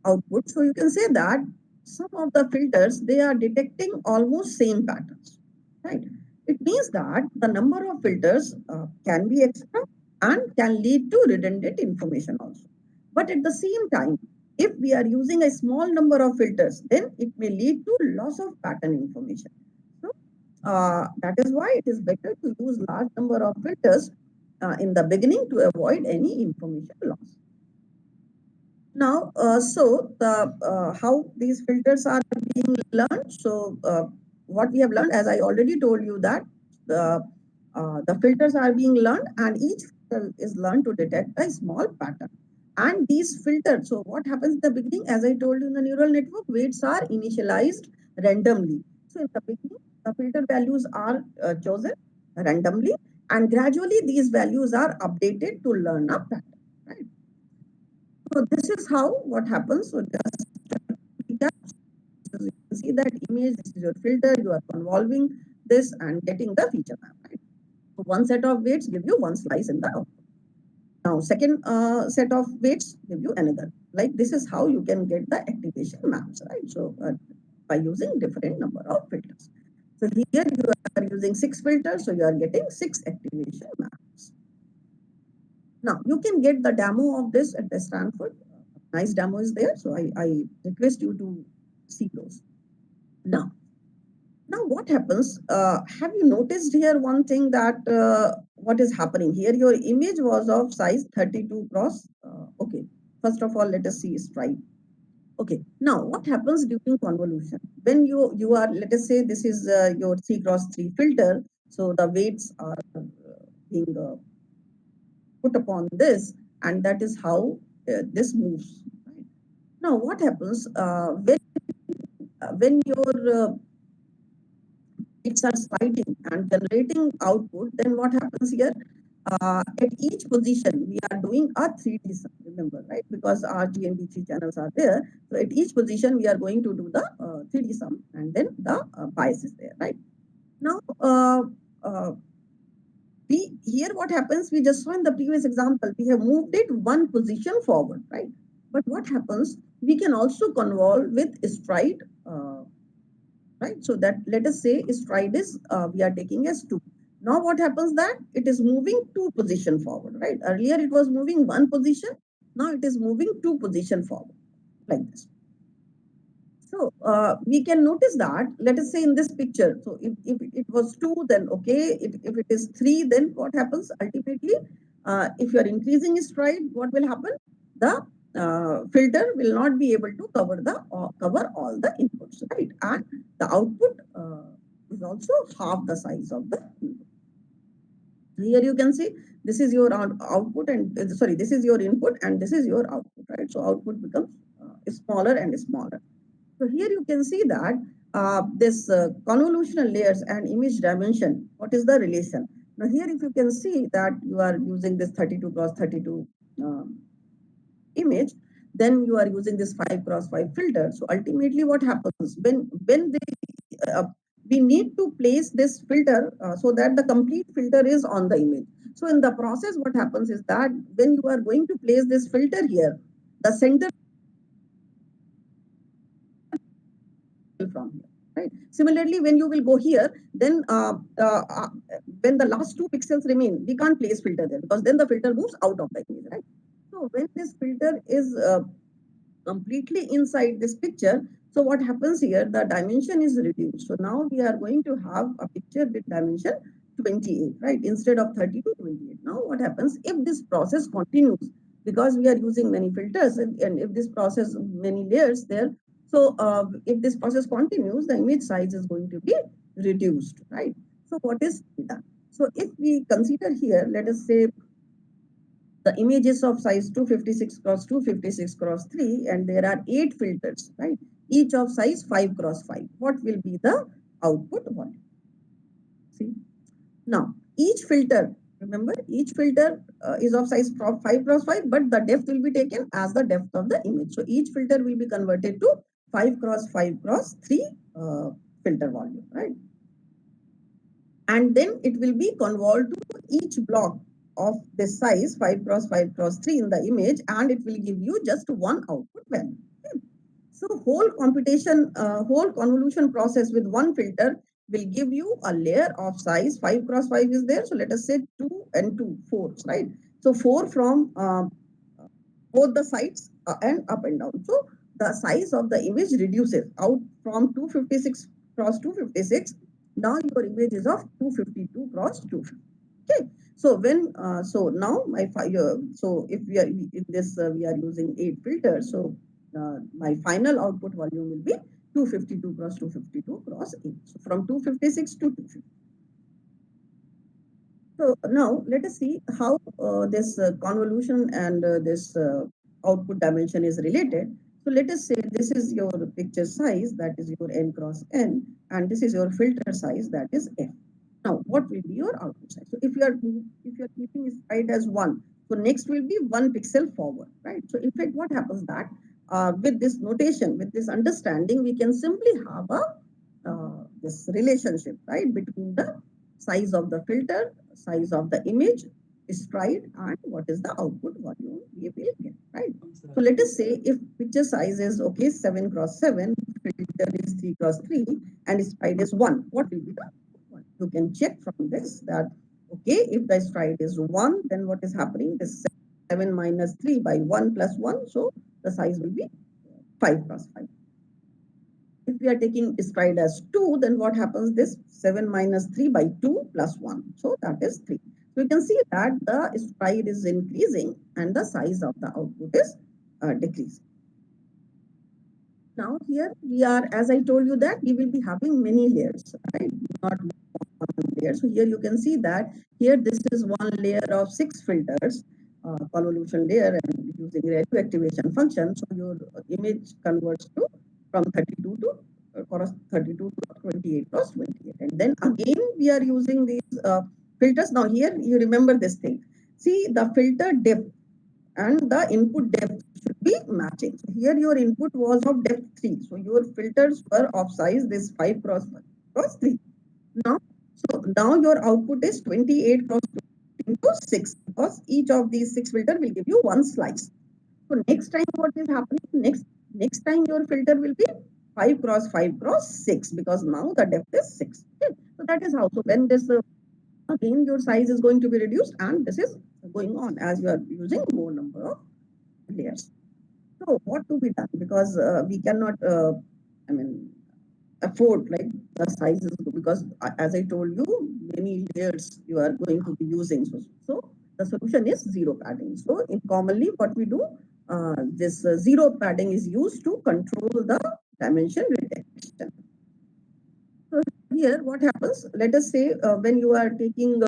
output, so you can say that some of the filters, they are detecting almost same patterns, right? It means that the number of filters can be extra and can lead to redundant information also. But at the same time, if we are using a small number of filters, then it may lead to loss of pattern information. So that is why it is better to use large number of filters in the beginning to avoid any information loss. Now, how these filters are being learned. So what we have learned, as I already told you, that the filters are being learned, and each filter is learned to detect a small pattern. And these filters, so what happens in the beginning, as I told you, in the neural network, weights are initialized randomly. So in the beginning, the filter values are chosen randomly, and gradually these values are updated to learn a pattern, right? So this is how what happens. So just you can see that image, this is your filter, you are convolving this and getting the feature map, right? So one set of weights give you one slice in the output. Now second set of weights give you another. Like this is how you can get the activation maps, right? So by using different number of filters. So here you are using 6 filters, so you are getting 6 activation maps. Now you can get the demo of this at the Stanford. Nice demo is there, so I request you to see those. Now what happens? Have you noticed here one thing that what is happening here? Your image was of size 32 cross. Okay, first of all, let us see stripe. Okay, now what happens during convolution? When you are, let us say this is your 3 cross 3 filter, so the weights are being put upon this, and that is how this moves. Right? Now, what happens when your bits are sliding and generating output? Then what happens here? At each position, we are doing a 3D sum. Remember, right? Because RG and D3 channels are there. So at each position, we are going to do the 3D sum, and then the bias is there, right? Now, here what happens, we just saw in the previous example, we have moved it one position forward, right? But what happens, we can also convolve with stride, right? So that, let us say stride is, we are taking as 2. Now what happens that it is moving 2 position forward, right? Earlier it was moving 1 position, now it is moving 2 position forward, like this. So we can notice that, let us say in this picture, so if it was 2, then okay. If it is 3, then what happens ultimately? If you are increasing stride, what will happen? The filter will not be able to cover all the inputs, right? And the output is also half the size of the input. Here you can see this is your output, and sorry, this is your input and this is your output, right? So output becomes smaller and smaller. So here you can see that this convolutional layers and image dimension, what is the relation? Now here if you can see that you are using this 32 cross 32 image, then you are using this 5 cross 5 filter. So ultimately what happens when we need to place this filter so that the complete filter is on the image. So in the process, what happens is that when you are going to place this filter here, the center from here, right? Similarly, when you will go here, then when the last 2 pixels remain, we can't place filter there because then the filter moves out of the image, right? So when this filter is completely inside this picture, so what happens here, the dimension is reduced. So now we are going to have a picture with dimension 28, right? Instead of 30 to 28. Now what happens if this process continues, because we are using many filters, and if this process, many layers there, so if this process continues, the image size is going to be reduced, right? So what is done? So if we consider here, let us say the images of size 256 cross 256 cross 3, and there are 8 filters, right? Each of size 5 cross 5. What will be the output volume? See, now each filter, remember, each filter is of size 5 cross 5, but the depth will be taken as the depth of the image. So each filter will be converted to 5 cross 5 cross 3 filter volume, right? And then it will be convolved to each block of this size 5 cross 5 cross 3 in the image, and it will give you just one output value. So whole computation, whole convolution process with one filter will give you a layer of size 5 cross 5 is there. So let us say 2 and 2, 4, right? So 4 from both the sides and up and down. So the size of the image reduces out from 256 cross 256. Now your image is of 252 cross 250. Okay. So when so now my so if we are in this we are using 8 filters. So my final output volume will be 252 cross 252 cross 8. So from 256 to 250. So now let us see how this convolution and this output dimension is related. So let us say this is your picture size, that is your n cross n, and this is your filter size, that is f. Now, what will be your output size? So if you are keeping stride as 1, so next will be 1 pixel forward, right? So in fact, what happens that with this notation, with this understanding, we can simply have a this relationship, right, between the size of the filter, size of the image, stride, and what is the output volume we will get, right? So let us say if picture size is okay 7 cross 7, filter is 3 cross 3, and stride is 1, what will be the one? You can check from this that okay, if the stride is 1, then what is happening? This 7 minus 3 by 1 plus 1, so the size will be 5 cross 5. If we are taking stride as 2, then what happens? This 7 minus 3 by 2 plus 1. So that is 3. So you can see that the stride is increasing and the size of the output is decreasing. Now here we are, as I told you that we will be having many layers, right? Not one layer. So here you can see that here this is one layer of 6 filters, convolution layer, and using radio activation function. So your image converts to from 32 to cross 32 to 28 cross 28. And then again we are using these filters. Now here you remember this thing. See, the filter depth and the input depth should be matching. So here your input was of depth 3. So your filters were of size this 5 cross 5 cross 3. Now So now your output is 28 cross 2 into 6 because each of these 6 filter will give you one slice. So next time what is happening? Next time your filter will be 5 cross 5 cross 6 because now the depth is 6. Okay. So that is how. So when this again your size is going to be reduced and this is going on as you are using more number of layers. So what to be done? Because we cannot, I mean, afford like the sizes because as I told you, many layers you are going to be using. So the solution is zero padding. So in commonly what we do, this zero padding is used to control the dimension reduction. So here what happens, let us say when you are taking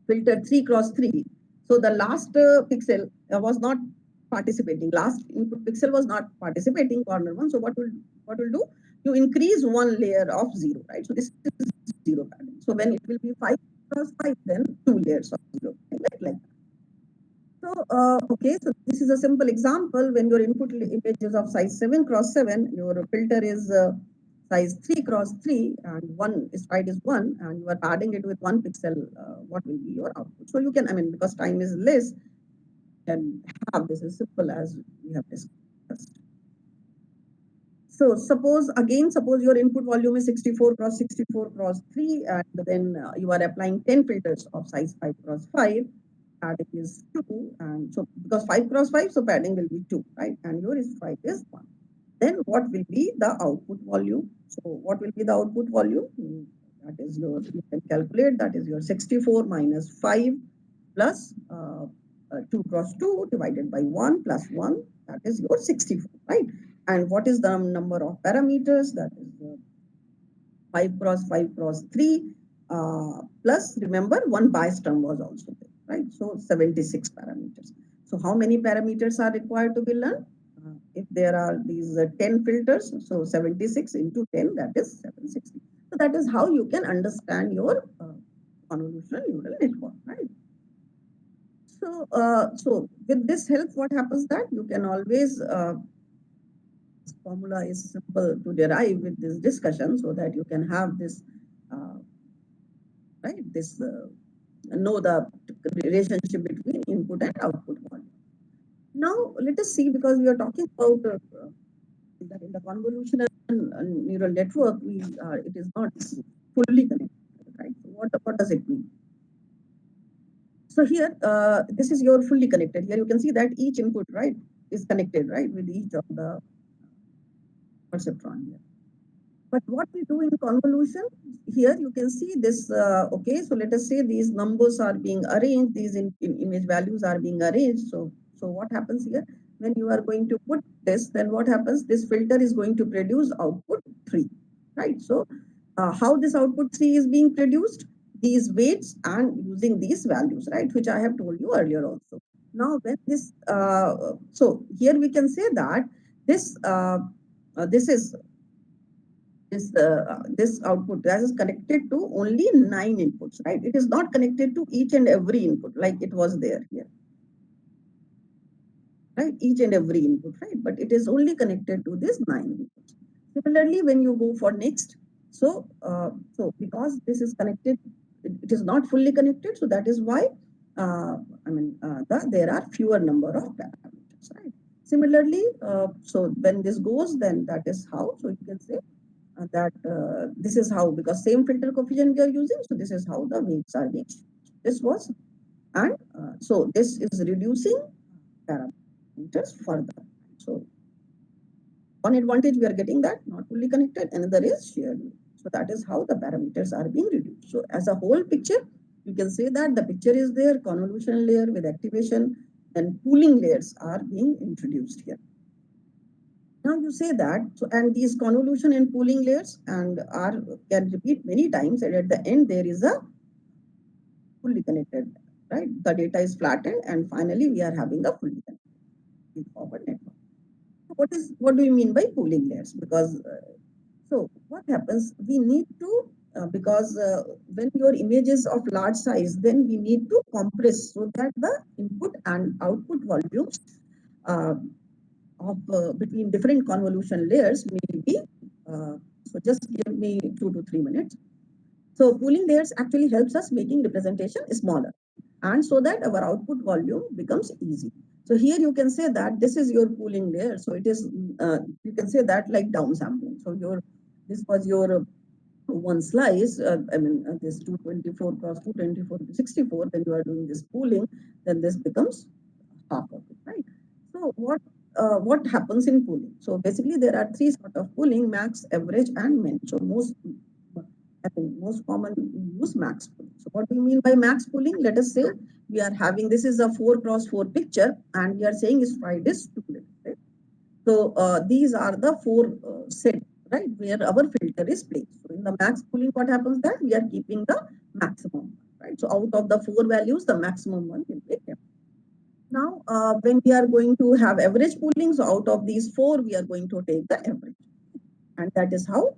filter 3 cross 3, so the last pixel was not participating, last input pixel was not participating, corner one. So what will do? You increase one layer of 0, right? So this is zero padding. So when it will be 5 cross 5, then 2 layers of 0, like that. So, okay, so this is a simple example. When your input image is of size 7 cross 7, your filter is size 3 cross 3, and one is height is 1, and you are adding it with 1 pixel, what will be your output? So you can, I mean, because time is less, can have this as simple as we have discussed. So suppose your input volume is 64 cross 64 cross 3, and then you are applying 10 filters of size 5 cross 5. Padding is 2, and so because 5 cross 5, so padding will be 2, right? And your is 5 is 1. Then what will be the output volume? So what will be the output volume? That is your, you can calculate, that is your 64 minus 5 plus 2 cross 2 divided by 1 plus 1, that is your 64, right? And what is the number of parameters? That is 5 cross 5 cross 3 plus, remember, one bias term was also there, right? So 76 parameters. So how many parameters are required to be learned? If there are these 10 filters, so 76 into 10, that is 760. So that is how you can understand your convolutional neural network, right? So with this help, what happens that you can always, this formula is simple to derive with this discussion so that you can have this, right, this, know the relationship between input and output volume. Now let us see, because we are talking about that in the convolutional neural network, it is not fully connected, right? So what does it mean? So here, this is your fully connected. Here you can see that each input, right, is connected, right, with each of the perceptron here. But what we do in convolution, here you can see this, okay, so let us say these numbers are being arranged, these in image values are being arranged. So what happens here? When you are going to put this, then what happens? This filter is going to produce output 3, right? So how this output 3 is being produced? These weights and using these values, right, which I have told you earlier also. Now when this, so here we can say that this, this is this output that is connected to only 9 inputs, right? It is not connected to each and every input like it was there here, right? Each and every input, right? But it is only connected to this 9 inputs. Similarly, when you go for next, so because this is connected, it is not fully connected, so that is why there are fewer number of parameters, right? Similarly, so when this goes, then that is how, so you can say that this is how, because same filter coefficient we are using, so this is how the weights are being. This was, and so this is reducing parameters further. So one advantage we are getting, that not fully connected, another is shared. So that is how the parameters are being reduced. So as a whole picture, you can say that the picture is there, convolution layer with activation, and pooling layers are being introduced here. Now you say that, so, and these convolution and pooling layers and can repeat many times, and at the end there is a fully connected, right? The data is flattened, and finally we are having a fully connected forward network. What do you mean by pooling layers? Because so what happens? We need to because when your image is of large size, then we need to compress so that the input and output volumes of between different convolution layers may be. So just give me 2 to 3 minutes. So pooling layers actually helps us making representation smaller, and so that our output volume becomes easy. So here you can say that this is your pooling layer. So it is, you can say that like downsampling. So this was your one slice, this 224 cross 224 to 64, when you are doing this pooling, then this becomes half of it, right? So what happens in pooling? So basically there are three sort of pooling: max, average, and min. So most common we use max pooling. So what do you mean by max pooling? Let us say we are having, this is a 4 cross 4 picture, and we are saying is fried is 2 liters, right? So these are the four set, right, where our filter is placed. So in the max pooling, what happens that we are keeping the maximum, right? So out of the four values, the maximum one will be kept. Now, when we are going to have average pooling, so out of these four, we are going to take the average, and that is how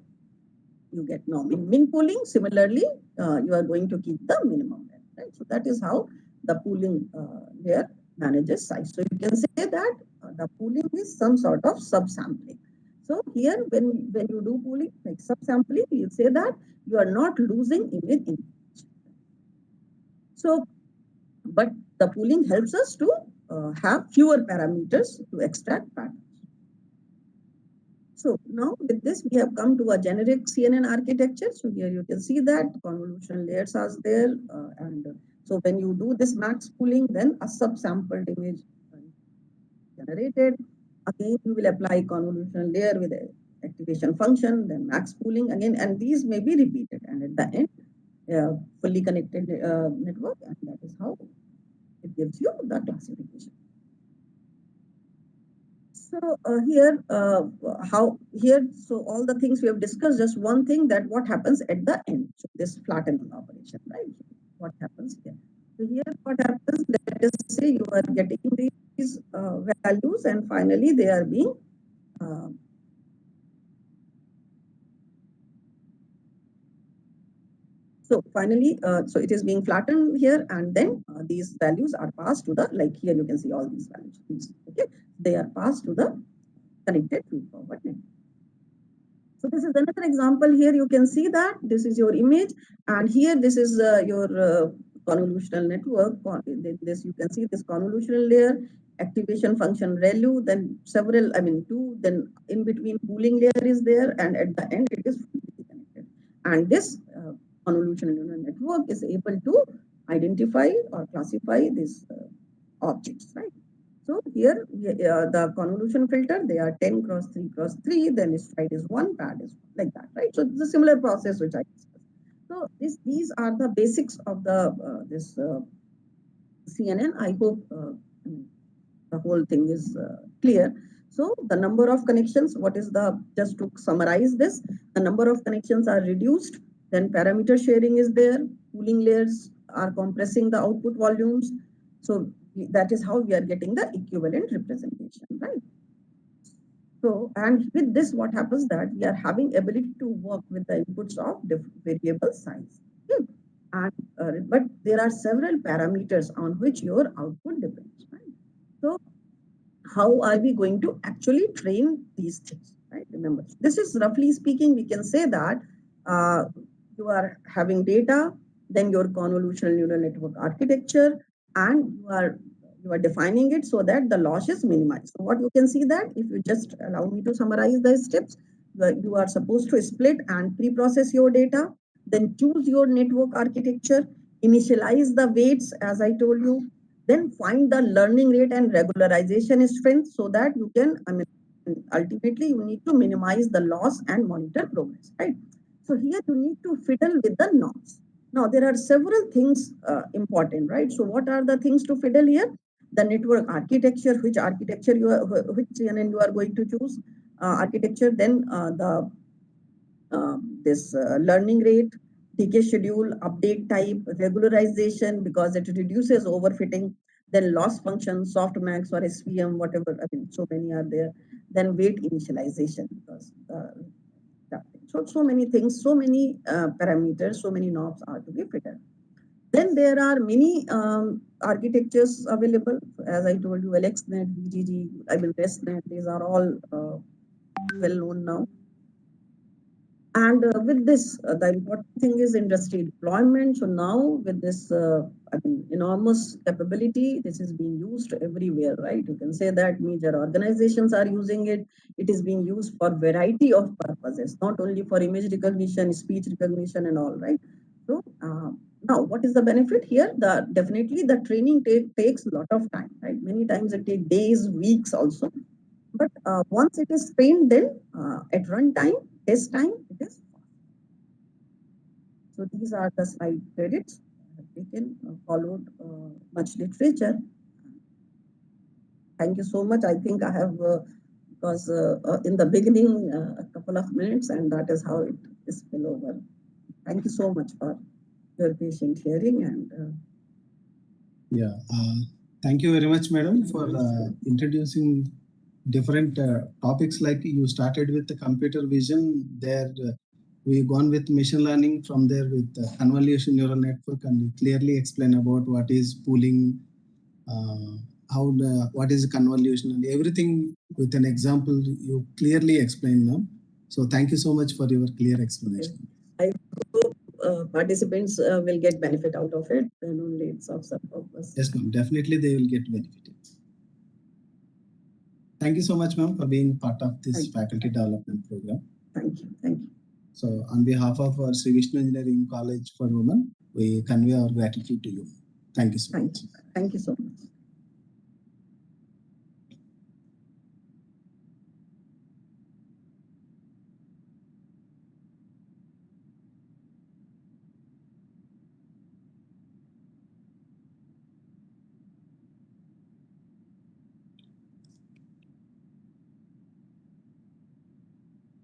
you get now min pooling. Similarly, you are going to keep the minimum, right? So that is how the pooling layer manages size. So you can say that the pooling is some sort of subsampling. So here, when you do pooling like subsampling, you say that you are not losing image information. So, but the pooling helps us to have fewer parameters to extract patterns. So now with this, we have come to a generic CNN architecture. So here you can see that convolutional layers are there. And so when you do this max pooling, then a subsampled image generated. Again, you will apply convolutional layer with a activation function, then max pooling again, and these may be repeated. And at the end, fully connected network, and that is how it gives you the classification. So so all the things we have discussed, just one thing, that what happens at the end. So this flattening operation, right? What happens here? So here what happens, let us say you are getting these values, and finally they are being so finally, so it is being flattened here, and then these values are passed to the, like here you can see all these values. Okay, they are passed to the connected feedforward network. So this is another example. Here you can see that this is your image, and here this is your convolutional network. This you can see this convolutional layer, activation function ReLU, then several, two, then in between pooling layer is there, and at the end it is fully connected. And this convolutional neural network is able to identify or classify these objects, right? So here, the convolution filter, they are 10 cross 3 cross 3, then stride is 1, pad is 1, like that, right? So it's a similar process which I discussed. So these are the basics of the this CNN. I hope the whole thing is clear. So the number of connections, what is the, just to summarize this, the number of connections are reduced, then parameter sharing is there, pooling layers are compressing the output volumes. So that is how we are getting the equivalent representation, right? So, and with this, what happens that we are having ability to work with the inputs of different variable size. Okay? And but there are several parameters on which your output depends, right? So how are we going to actually train these things, right? Remember, this is roughly speaking, we can say that you are having data, then your convolutional neural network architecture, and you are defining it so that the loss is minimized. So what you can see that, if you just allow me to summarize the steps, you are supposed to split and pre-process your data, then choose your network architecture, initialize the weights as I told you, then find the learning rate and regularization strength so that you can, ultimately you need to minimize the loss and monitor progress, right? So here you need to fiddle with the norms. Now there are several things important, right? So what are the things to fiddle here? The network architecture, which architecture which CNN you are going to choose, architecture, then this learning rate, decay schedule, update type, regularization, because it reduces overfitting, then loss function, softmax or SVM, whatever, so many are there, then weight initialization, because so many things, so many parameters, so many knobs are to be fitted. Then there are many architectures available, as I told you, LXNet, BGG, ResNet, these are all well known now. And with this, the important thing is industry deployment. So now with this enormous capability, this is being used everywhere, right? You can say that major organizations are using it. It is being used for variety of purposes, not only for image recognition, speech recognition and all, right? So now what is the benefit here? Definitely the training takes a lot of time, right? Many times it takes days, weeks also. But once it is trained, then at run time, test time, it is. So these are the slide credits. We can follow much literature. Thank you so much. I think I have, because in the beginning, a couple of minutes, and that is how it is spill over. Thank you so much for your patient hearing and. Yeah, thank you very much, madam, for introducing different topics. Like you started with the computer vision, there we've gone with machine learning, from there with convolution neural network, and you clearly explain about what is pooling, what is convolution, and everything with an example you clearly explained, ma'am. So thank you so much for your clear explanation. I hope participants will get benefit out of it, and only it's of some purpose. Yes, ma'am. Definitely they will get benefited. Thank you so much, ma'am, for being part of this faculty development program. Thank you. Thank you. So on behalf of our Sri Vishnu Engineering College for Women, we convey our gratitude to you. Thank you so much. Thank you so much.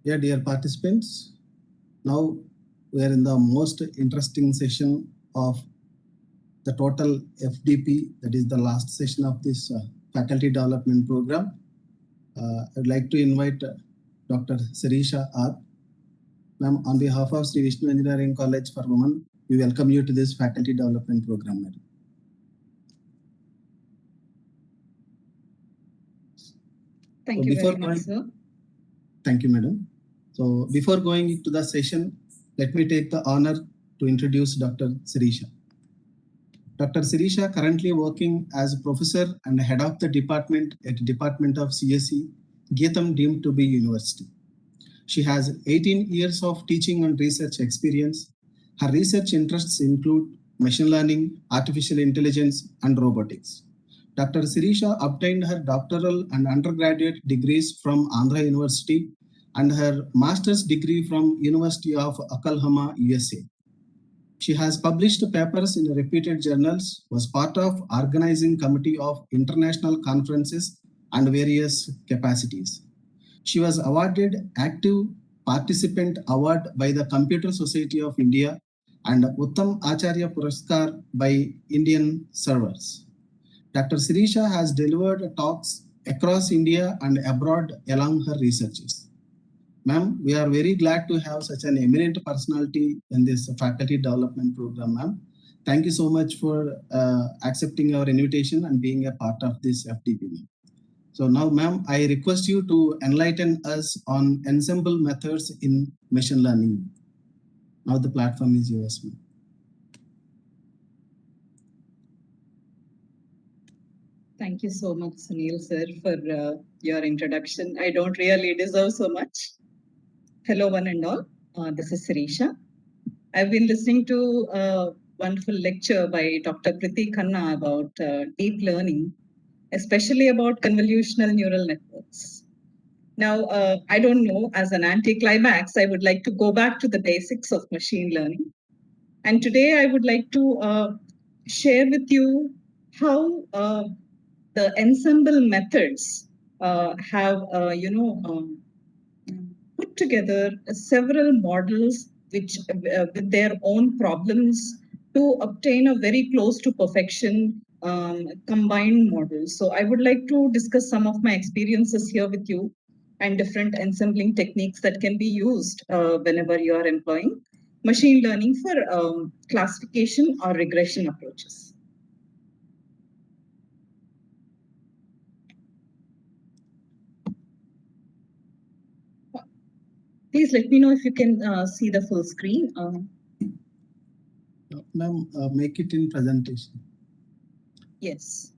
Yeah, dear participants, now we are in the most interesting session of the total FDP, that is the last session of this faculty development program. I'd like to invite Dr. Sirisha R. Ma'am, on behalf of Sri Vishnu Engineering College for Women, we welcome you to this faculty development program, madam. Thank you very much, sir. Thank you, madam. So before going into the session, let me take the honor to introduce Dr. Sirisha. Dr. Sirisha currently working as a professor and head of the department at Department of CSE, Geetham deemed to be university. She has 18 years of teaching and research experience. Her research interests include machine learning, artificial intelligence, and robotics. Dr. Sirisha obtained her doctoral and undergraduate degrees from Andhra University and her master's degree from University of Oklahoma, USA. She has published papers in reputed journals, was part of organizing committee of international conferences and various capacities. She was awarded Active Participant Award by the Computer Society of India and Uttam Acharya Puraskar by Indian Servers. Dr. Sirisha has delivered talks across India and abroad along her researches. Ma'am, we are very glad to have such an eminent personality in this faculty development program, ma'am. Thank you so much for accepting our invitation and being a part of this FDP. So now, ma'am, I request you to enlighten us on ensemble methods in machine learning. Now the platform is yours, ma'am. Thank you so much, Sunil sir, for your introduction. I don't really deserve so much. Hello, one and all. This is Sirisha. I've been listening to a wonderful lecture by Dr. Priti Khanna about deep learning, especially about convolutional neural networks. Now, I don't know, as an anticlimax, I would like to go back to the basics of machine learning. And today I would like to share with you how the ensemble methods have, put together several models which, with their own problems, to obtain a very close to perfection combined model. So I would like to discuss some of my experiences here with you and different ensembling techniques that can be used whenever you are employing machine learning for classification or regression approaches. Please let me know if you can see the full screen. Ma'am, make it in presentation. Yes.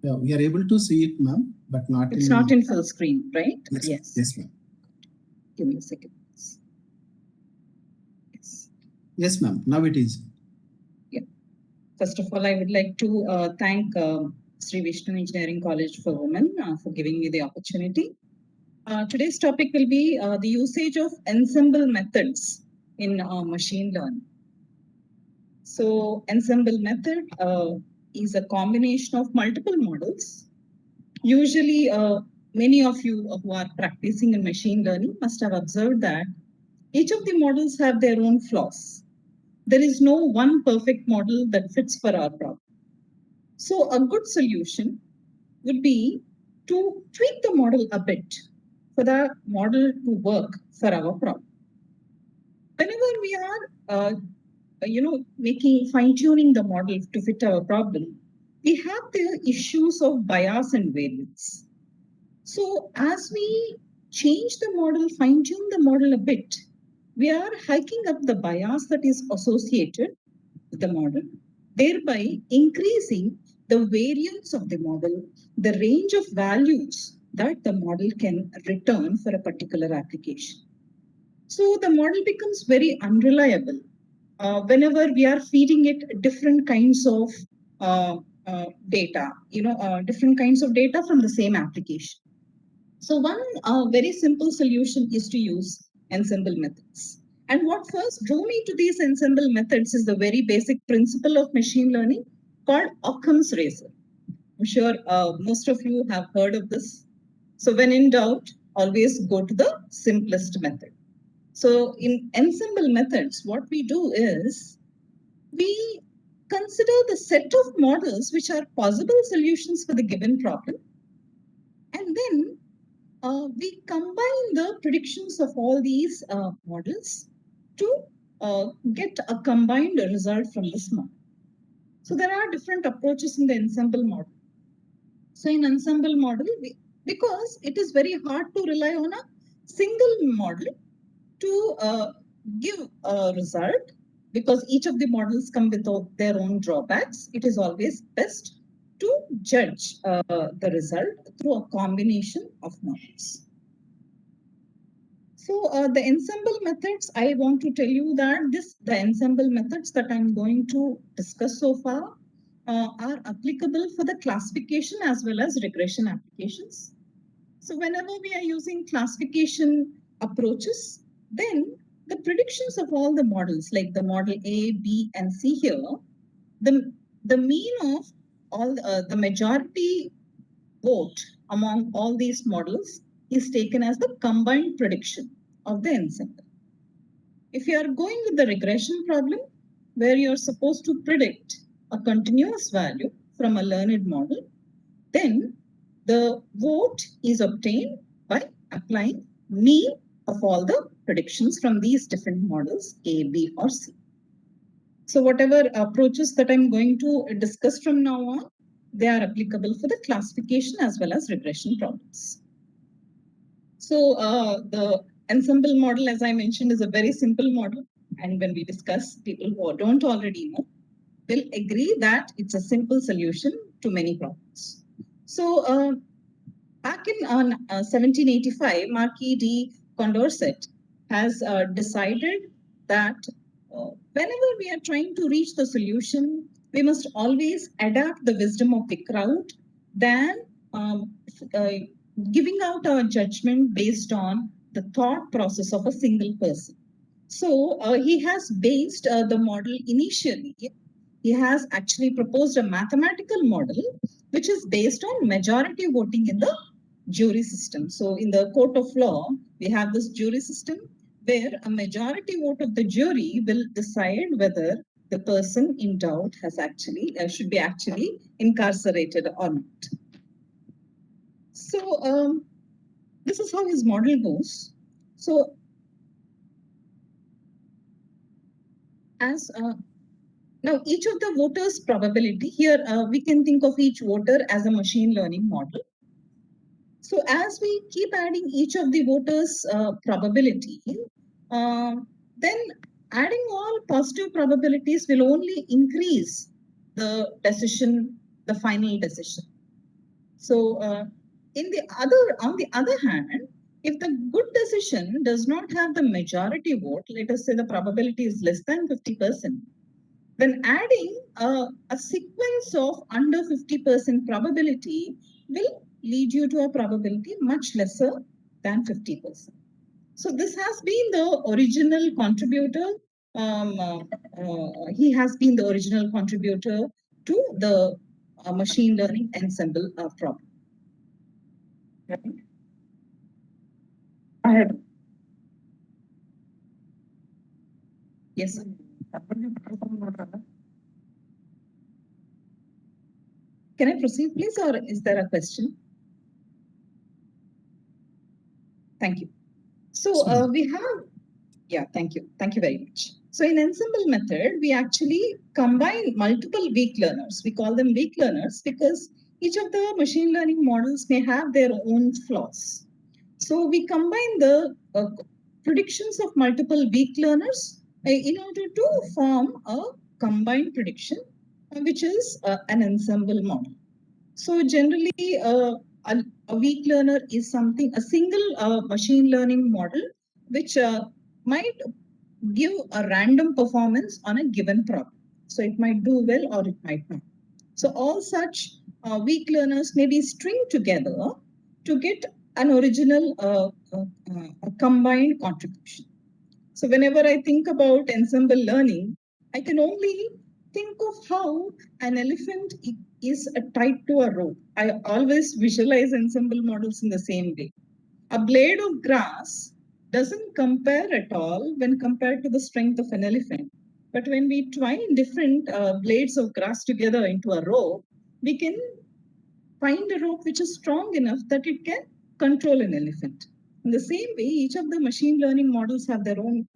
Yeah, we are able to see it, ma'am, but not It's in. not in full screen, right? Yes. Yes, ma'am. Give me a second. Yes. Yes, ma'am. Now it is. First of all, I would like to thank Sri Vishnu Engineering College for Women for giving me the opportunity. Today's topic will be the usage of ensemble methods in machine learning. So ensemble method is a combination of multiple models. Usually, many of you who are practicing in machine learning must have observed that each of the models have their own flaws. There is no one perfect model that fits for our problem. So a good solution would be to tweak the model a bit for the model to work for our problem. Whenever we are, making fine-tuning the model to fit our problem, we have the issues of bias and variance. So as we change the model, fine-tune the model a bit, we are hiking up the bias that is associated with the model, thereby increasing the variance of the model, the range of values that the model can return for a particular application. So the model becomes very unreliable whenever we are feeding it different kinds of data, different kinds of data from the same application. So one very simple solution is to use ensemble methods. And what first drew me to these ensemble methods is the very basic principle of machine learning called Occam's razor. I'm sure most of you have heard of this. So when in doubt, always go to the simplest method. So in ensemble methods, what we do is we consider the set of models which are possible solutions for the given problem. And then we combine the predictions of all these models to get a combined result from this model. So there are different approaches in the ensemble model. So in ensemble model, because it is very hard to rely on a single model to give a result, because each of the models come with their own drawbacks, it is always best to judge the result through a combination of models. So the ensemble methods, I want to tell you that the ensemble methods that I'm going to discuss so far are applicable for the classification as well as regression applications. So whenever we are using classification approaches, then the predictions of all the models, like the model A, B, and C here, the mean of all the majority vote among all these models is taken as the combined prediction of the ensemble. If you are going with the regression problem, where you're supposed to predict a continuous value from a learned model, then the vote is obtained by applying mean of all the predictions from these different models, A, B, or C. So whatever approaches that I'm going to discuss from now on, they are applicable for the classification as well as regression problems. So the ensemble model, as I mentioned, is a very simple model. And when we discuss, people who don't already know will agree that it's a simple solution to many problems. So back in 1785, Marquis de Condorcet has decided that whenever we are trying to reach the solution, we must always adapt the wisdom of the crowd than giving out our judgment based on the thought process of a single person. So he has based the model initially. He has actually proposed a mathematical model which is based on majority voting in the jury system. So in the court of law, we have this jury system where a majority vote of the jury will decide whether the person in doubt has actually should be actually incarcerated or not. So this is how his model goes. So as now each of the voters' probability here, we can think of each voter as a machine learning model. So as we keep adding each of the voters' probability, then adding all positive probabilities will only increase the decision, the final decision. So on the other hand, if the good decision does not have the majority vote, let us say the probability is less than 50%, then adding a sequence of under 50% probability will lead you to a probability much lesser than 50%. So this has been the original contributor. He has been the original contributor to the machine learning ensemble problem. Ahead. Yes. Can I proceed, please, or is there a question? Thank you. So we have, yeah, thank you. Thank you very much. So in ensemble method, we actually combine multiple weak learners. We call them weak learners because each of the machine learning models may have their own flaws. So we combine the predictions of multiple weak learners in order to form a combined prediction, which is an ensemble model. So generally, a weak learner is a single machine learning model, which might give a random performance on a given problem. So it might do well or it might not. So all such weak learners may be stringed together to get an original combined contribution. So whenever I think about ensemble learning, I can only think of how an elephant is tied to a rope. I always visualize ensemble models in the same way. A blade of grass doesn't compare at all when compared to the strength of an elephant. But when we twine different blades of grass together into a rope, we can find a rope which is strong enough that it can control an elephant. In the same way, each of the machine learning models have their own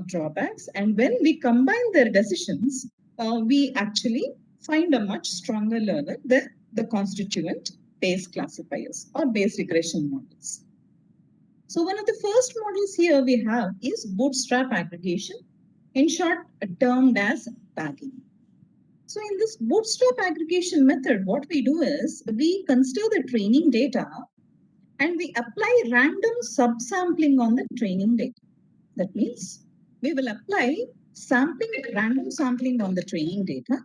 drawbacks. And when we combine their decisions, we actually find a much stronger learner than the constituent Bayes classifiers or Bayes regression models. So one of the first models here we have is bootstrap aggregation, in short termed as bagging. So in this bootstrap aggregation method, what we do is we consider the training data and we apply random subsampling on the training data. That means we will apply random sampling on the training data.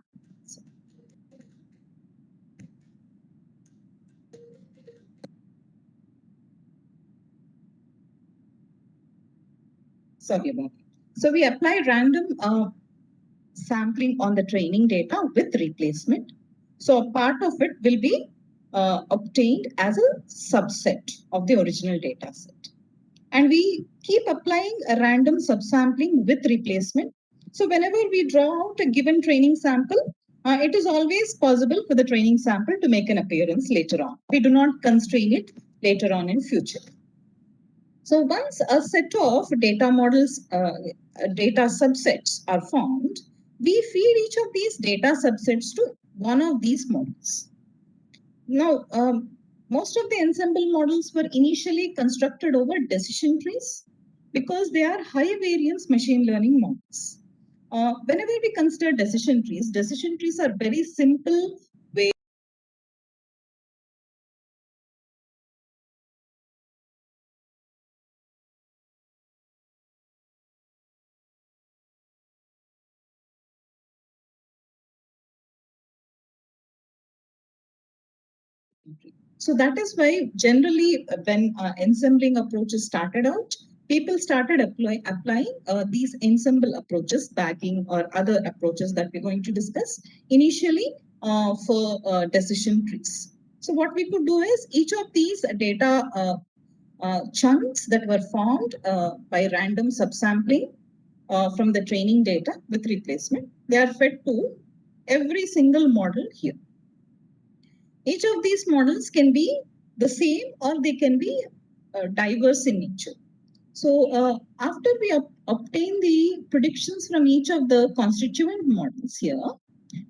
Sorry about that. So we apply random sampling on the training data with replacement. So a part of it will be obtained as a subset of the original data set. And we keep applying a random subsampling with replacement. So whenever we draw out a given training sample, it is always possible for the training sample to make an appearance later on. We do not constrain it later on in future. So once a set of data models, data subsets are formed, we feed each of these data subsets to one of these models. Now, most of the ensemble models were initially constructed over decision trees because they are high variance machine learning models. Whenever we consider decision trees are very simple way. So that is why generally when ensembling approaches started out, people started applying these ensemble approaches, bagging or other approaches that we're going to discuss initially for decision trees. So what we could do is each of these data chunks that were formed by random subsampling from the training data with replacement, they are fed to every single model here. Each of these models can be the same or they can be diverse in nature. So after we obtain the predictions from each of the constituent models here,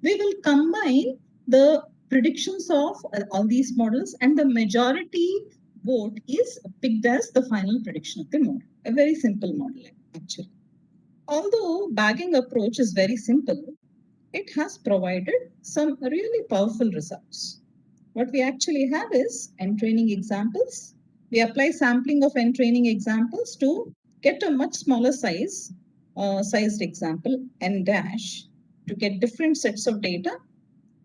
we will combine the predictions of all these models and the majority vote is picked as the final prediction of the model. A very simple model, actually. Although bagging approach is very simple, it has provided some really powerful results. What we actually have is n-training examples. We apply sampling of n-training examples to get a much smaller sized example, n dash, to get different sets of data.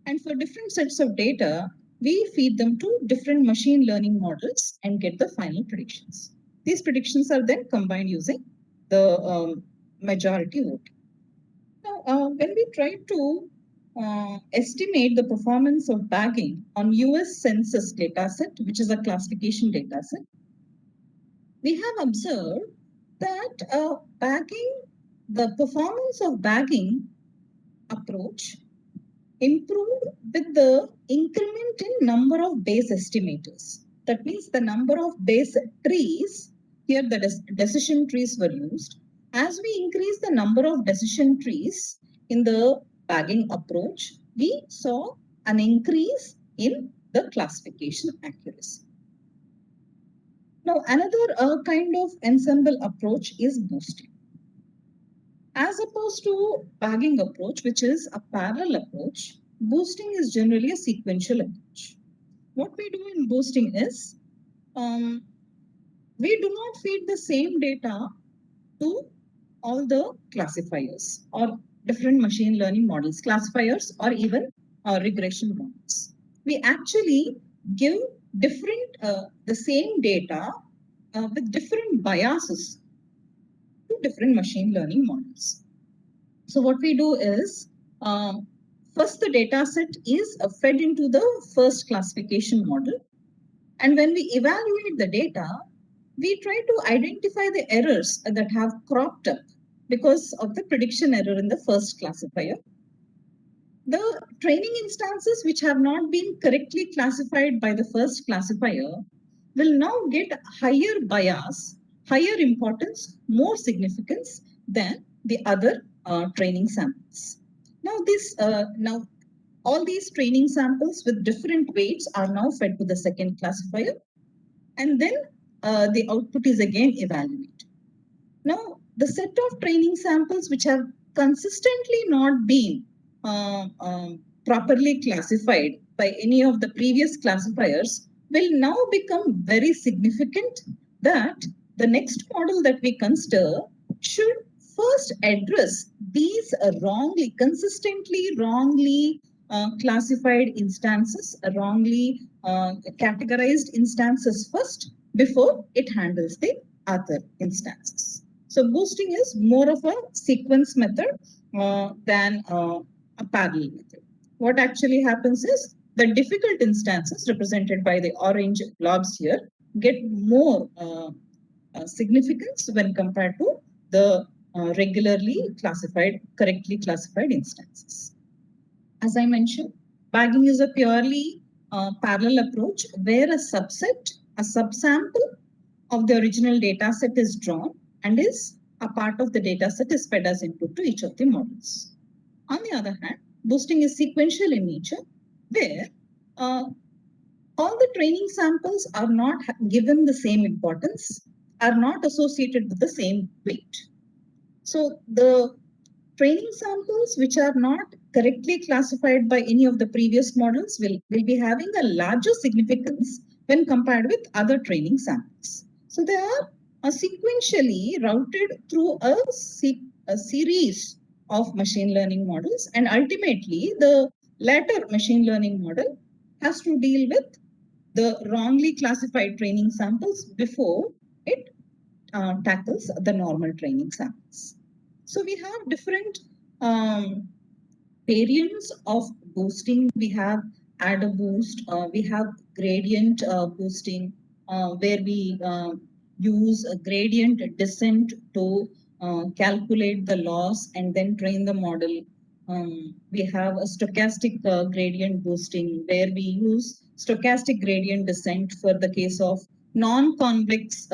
And for different sets of data, we feed them to different machine learning models and get the final predictions. These predictions are then combined using the majority vote. Now, when we try to estimate the performance of bagging on US Census dataset, which is a classification dataset, we have observed that the performance of bagging approach improved with the increment in number of base estimators. That means the number of base trees, here the decision trees were used. As we increase the number of decision trees in the bagging approach, we saw an increase in the classification accuracy. Now, another kind of ensemble approach is boosting. As opposed to bagging approach, which is a parallel approach, boosting is generally a sequential approach. What we do in boosting is, we do not feed the same data to all the classifiers or different machine learning models, classifiers, or even regression models. We actually give the same data with different biases to different machine learning models. So what we do is, first the data set is fed into the first classification model. And when we evaluate the data, we try to identify the errors that have cropped up because of the prediction error in the first classifier. The training instances which have not been correctly classified by the first classifier will now get higher bias, higher importance, more significance than the other training samples. Now, all these training samples with different weights are now fed to the second classifier, and then the output is again evaluated. Now, the set of training samples which have consistently not been properly classified by any of the previous classifiers will now become very significant, that the next model that we consider should first address these consistently wrongly classified instances, wrongly categorized instances first before it handles the other instances. So boosting is more of a sequence method than a parallel method. What actually happens is the difficult instances represented by the orange blobs here get more significance when compared to the correctly classified instances. As I mentioned, bagging is a purely parallel approach where a subsample of the original data set is drawn and is a part of the data set is fed as input to each of the models. On the other hand, boosting is sequential in nature, where all the training samples are not given the same importance, are not associated with the same weight. So the training samples which are not correctly classified by any of the previous models will be having a larger significance when compared with other training samples. So they are sequentially routed through a series of machine learning models, and ultimately the latter machine learning model has to deal with the wrongly classified training samples before it tackles the normal training samples. So we have different variants of boosting. We have add a boost, we have gradient boosting, where we use a gradient descent to calculate the loss and then train the model. We have a stochastic gradient boosting, where we use stochastic gradient descent for the case of non-convex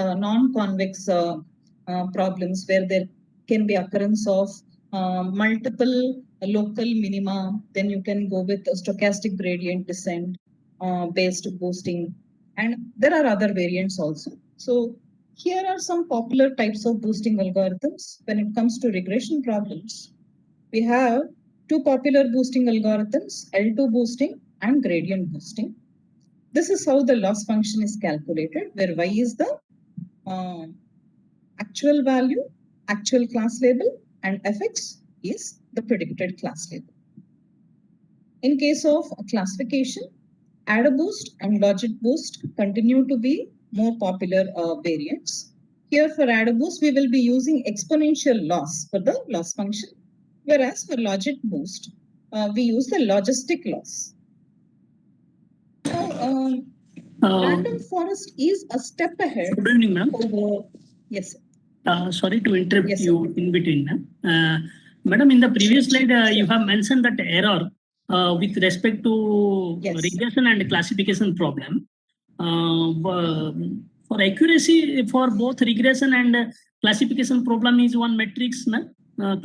problems, where there can be occurrence of multiple local minima. Then you can go with a stochastic gradient descent based boosting. and there are other variants also. So here are some popular types of boosting algorithms. When it comes to regression problems, we have two popular boosting algorithms, L2 boosting and gradient boosting. This is how the loss function is calculated, where y is the actual value, actual class label, and fx is the predicted class label. In case of classification, AdaBoost and LogicBoost continue to be more popular variants. Here for AdaBoost, we will be using exponential loss for the loss function, whereas for LogicBoost, we use the logistic loss. Now, random forest is a step ahead. Good evening, ma'am. Over, yes, sir. Sorry to interrupt Yes, sir. you in between, ma'am. Madam, in the previous slide, you have mentioned that error with respect to Yes. regression and classification problem. For accuracy, for both regression and classification problem is one matrix, ma'am.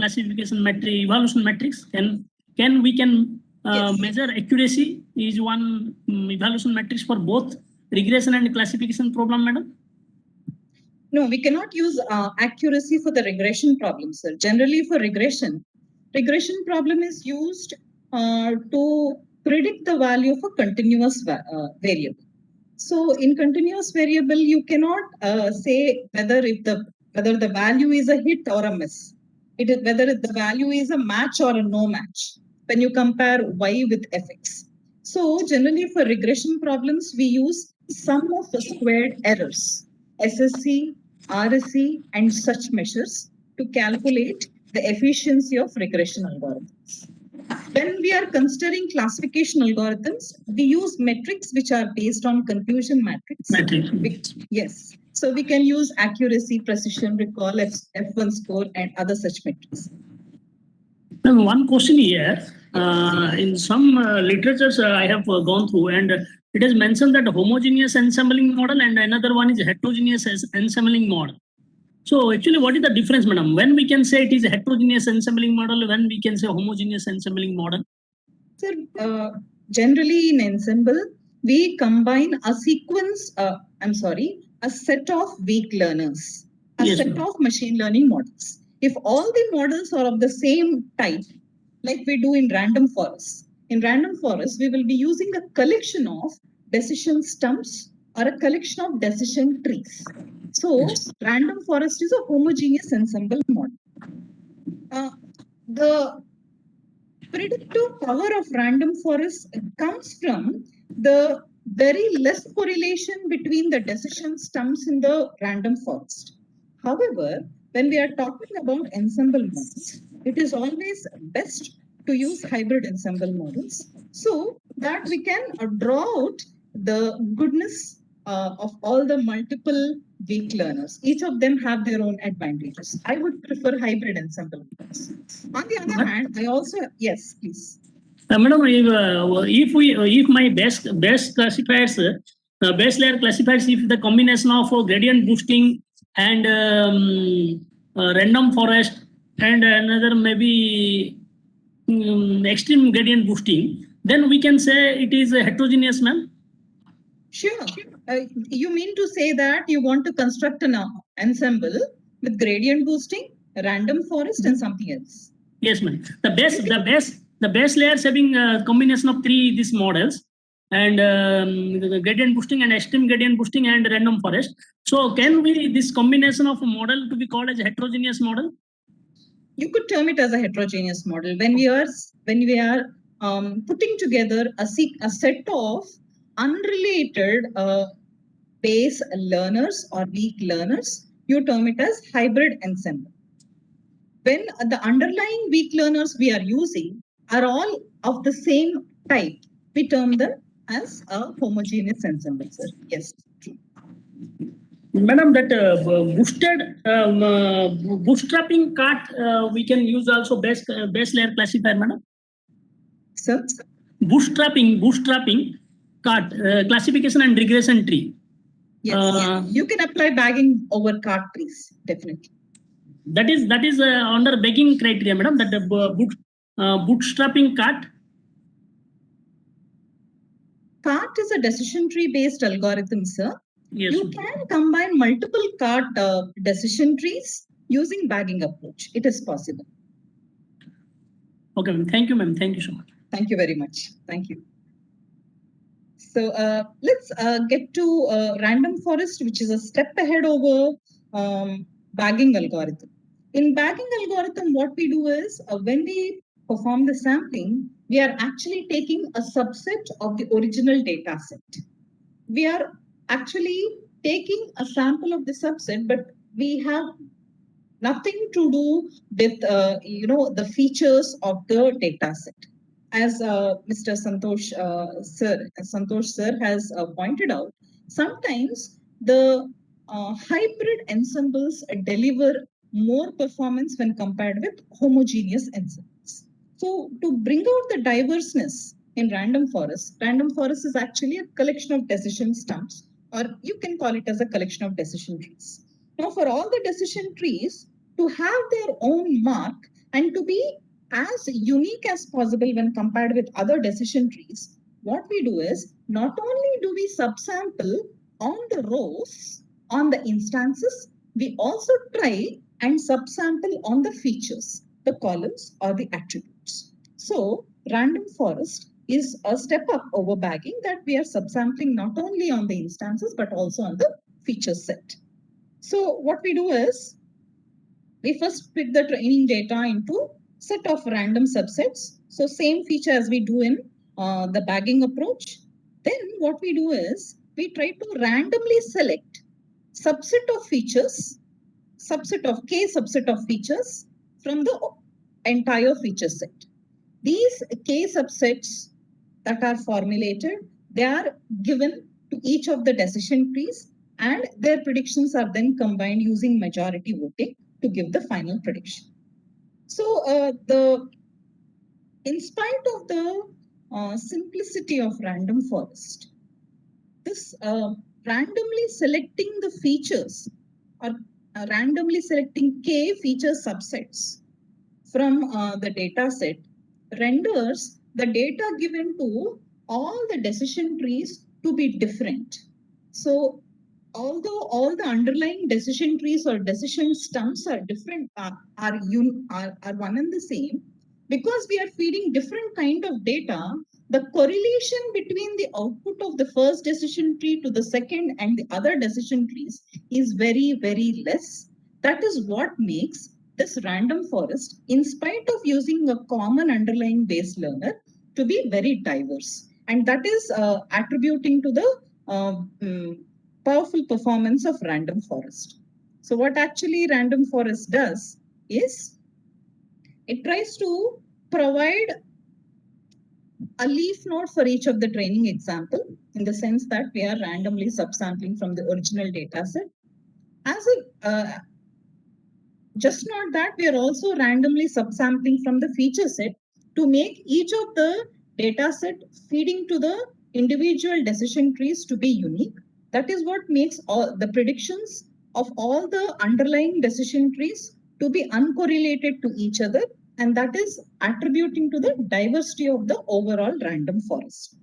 Classification matrix, evaluation matrix. Can we Yes. measure accuracy is one evaluation matrix for both regression and classification problem, madam? No, we cannot use accuracy for the regression problem, sir. Generally, for regression problem is used to predict the value of a continuous variable. So, in continuous variable, you cannot say whether the value is a hit or a miss. It is whether the value is a match or a no match when you compare y with fx. So, generally, for regression problems, we use sum of squared errors, SSE, RSE, and such measures to calculate the efficiency of regression algorithms. When we are considering classification algorithms, we use metrics which are based on confusion matrix. Matrix. Yes. So we can use accuracy, precision, recall, F1 score, and other such metrics. Now, one question here, in some literatures I have gone through, and it is mentioned that homogeneous ensembling model and another one is heterogeneous ensembling model. So actually, what is the difference, madam? When we can say it is a heterogeneous ensembling model, when we can say homogeneous ensembling model? Sir, generally in ensemble, we combine a sequence, a set of weak learners, a Yes, set ma'am. of machine learning models. If all the models are of the same type, like we do in random forest, we will be using a collection of decision stumps or a collection of decision trees. So, random forest is a homogeneous ensemble model. The predictive power of random forest comes from the very less correlation between the decision stumps in the random forest. However, when we are talking about ensemble models, it is always best to use hybrid ensemble models so that we can draw out the goodness of all the multiple weak learners. Each of them have their own advantages. I would prefer hybrid ensemble models. On the other hand, I also, yes, please. Madam, if my best classifiers, base layer classifiers, if the combination of gradient boosting and random forest and another maybe extreme gradient boosting, then we can say it is heterogeneous, ma'am. Sure. You mean to say that you want to construct an ensemble with gradient boosting, random forest, and something else? Yes, ma'am. The base layers having a combination of these models and the gradient boosting and extreme gradient boosting and random forest. So can we this combination of model to be called as heterogeneous model? You could term it as a heterogeneous model. When we are putting together a set of unrelated base learners or weak learners, you term it as hybrid ensemble. When the underlying weak learners we are using are all of the same type, we term them as a homogeneous ensemble, sir. Yes. Madam, that bootstrapping cart we can use also base layer classifier, madam. Sir? Bootstrapping cart classification and regression tree. Yes, you can apply bagging over cart trees, definitely. That is under bagging criteria, madam. That bootstrapping cart. CART is a decision tree based algorithm, sir. Yes. You can combine multiple CART decision trees using bagging approach. It is possible. Okay, ma'am. Thank you, ma'am. Thank you so much. Thank you very much. Thank you. So let's get to random forest, which is a step ahead over bagging algorithm. In bagging algorithm, what we do is when we perform the sampling, we are actually taking a subset of the original data set. We are actually taking a sample of the subset, but we have nothing to do with the features of the data set. As Mr. Santosh sir has pointed out, sometimes the hybrid ensembles deliver more performance when compared with homogeneous ensembles. So to bring out the diverseness in random forest is actually a collection of decision stumps, or you can call it as a collection of decision trees. Now, for all the decision trees to have their own mark and to be as unique as possible when compared with other decision trees, what we do is not only do we subsample on the rows, on the instances, we also try and subsample on the features, the columns or the attributes. So random forest is a step up over bagging, that we are subsampling not only on the instances but also on the feature set. So what we do is we first split the training data into set of random subsets. So same feature as we do in the bagging approach. Then what we do is we try to randomly select subset of features, subset of K subset of features from the entire feature set. These K subsets that are formulated, they are given to each of the decision trees, and their predictions are then combined using majority voting to give the final prediction. So in spite of the simplicity of random forest, this randomly selecting the features or randomly selecting K feature subsets from the data set renders the data given to all the decision trees to be different. So although all the underlying decision trees or decision stumps are different, are one and the same, because we are feeding different kind of data, the correlation between the output of the first decision tree to the second and the other decision trees is very, very less. That is what makes this random forest, in spite of using a common underlying base learner, to be very diverse. And that is attributing to the powerful performance of random forest. So what actually random forest does is it tries to provide a leaf node for each of the training example, in the sense that we are randomly subsampling from the original data set. As a just not that, we are also randomly subsampling from the feature set to make each of the data set feeding to the individual decision trees to be unique. That is what makes all the predictions of all the underlying decision trees to be uncorrelated to each other, and that is attributing to the diversity of the overall random forest.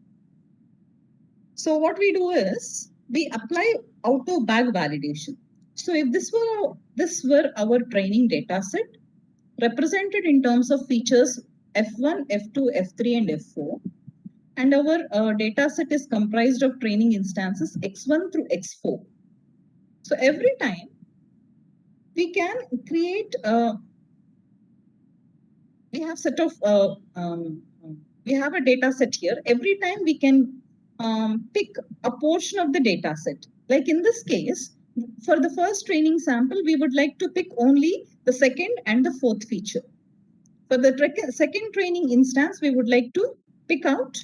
So what we do is we apply auto bag validation. So if this were our training data set represented in terms of features F1, F2, F3, and F4, and our data set is comprised of training instances X1 through X4. So every time we can create we have a data set here. Every time we can pick a portion of the data set. Like in this case, for the first training sample, we would like to pick only the second and the fourth feature. For the second training instance, we would like to pick out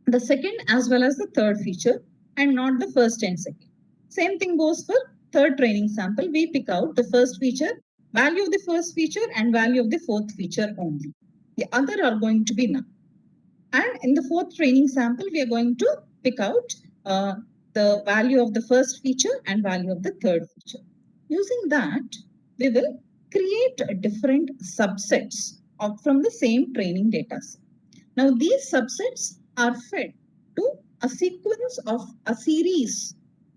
the second as well as the third feature and not the first and second. Same thing goes for third training sample. We pick out the first feature, value of the first feature and value of the fourth feature only. The other are going to be none. And in the fourth training sample, we are going to pick out the value of the first feature and value of the third feature. Using that, we will create different subsets from the same training data set. Now, these subsets are fed to a sequence of a series,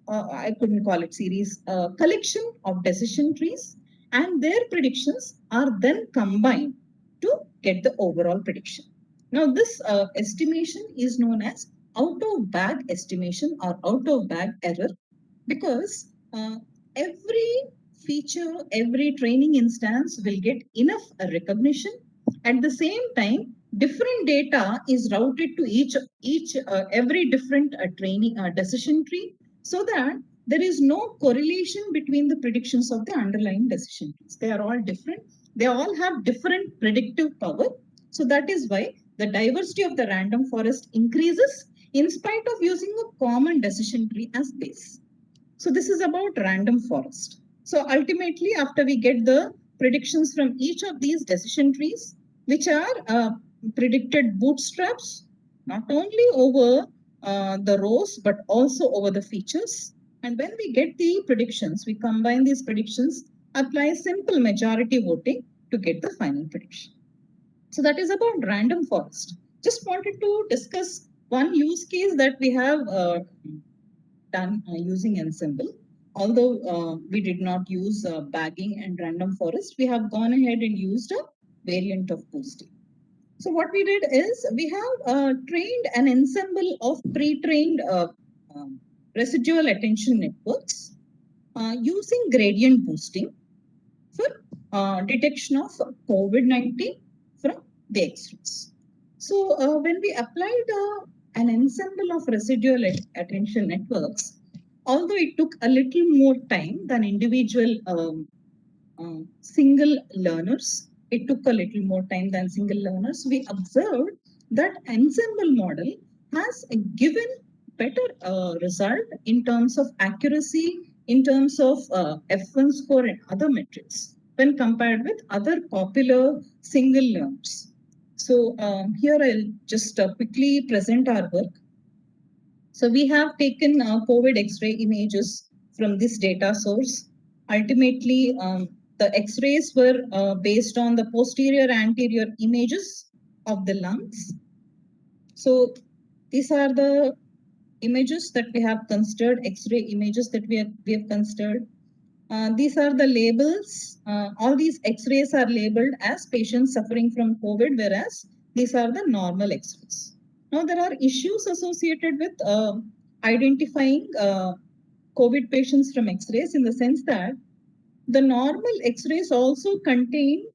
I couldn't call it series, collection of decision trees, and their predictions are then combined to get the overall prediction. Now, this estimation is known as out of bag estimation or out of bag error, because every feature, every training instance will get enough recognition. At the same time, different data is routed to every different training decision tree, so that there is no correlation between the predictions of the underlying decision trees. They are all different. They all have different predictive power. So that is why the diversity of the random forest increases in spite of using a common decision tree as base. So this is about random forest. So ultimately, after we get the predictions from each of these decision trees, which are predicted bootstraps, not only over the rows, but also over the features. And when we get the predictions, we combine these predictions, apply simple majority voting to get the final prediction. So that is about random forest. Just wanted to discuss one use case that we have done using Ensemble. Although we did not use bagging and random forest, we have gone ahead and used a variant of boosting. So what we did is we have trained an ensemble of pre-trained residual attention networks using gradient boosting for detection of COVID-19 from the X-rays. So when we applied an ensemble of residual attention networks, although it took a little more time than individual single learners, it took a little more time than single learners, we observed that ensemble model has given better result in terms of accuracy, in terms of F1 score and other metrics when compared with other popular single learners. So here I'll just quickly present our work. So we have taken COVID X-ray images from this data source. Ultimately, the X-rays were based on the posterior anterior images of the lungs. So these are the images that we have considered, X-ray images that we have considered. These are the labels. All these X-rays are labeled as patients suffering from COVID, whereas these are the normal X-rays. Now, there are issues associated with identifying COVID patients from X-rays, in the sense that the normal X-rays also contain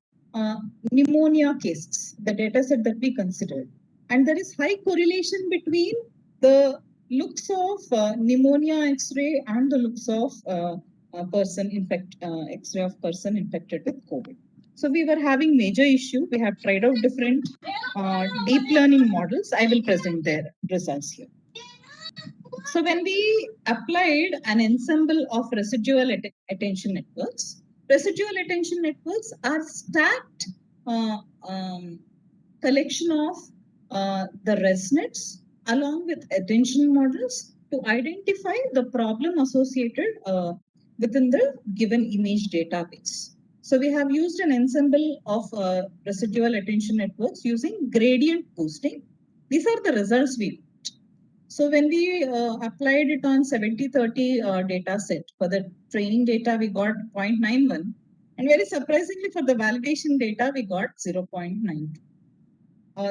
pneumonia cases, the data set that we considered. And there is high correlation between the looks of pneumonia X-ray and the looks of X-ray of person infected with COVID. So we were having major issue. We have tried out different deep learning models. I will present their results here. So when we applied an ensemble of residual attention networks are stacked collection of the ResNets along with attention models to identify the problem associated within the given image database. So we have used an ensemble of residual attention networks using gradient boosting. These are the results we got. So when we applied it on 70-30 data set, for the training data, we got 0.91. And very surprisingly, for the validation data, we got 0.92.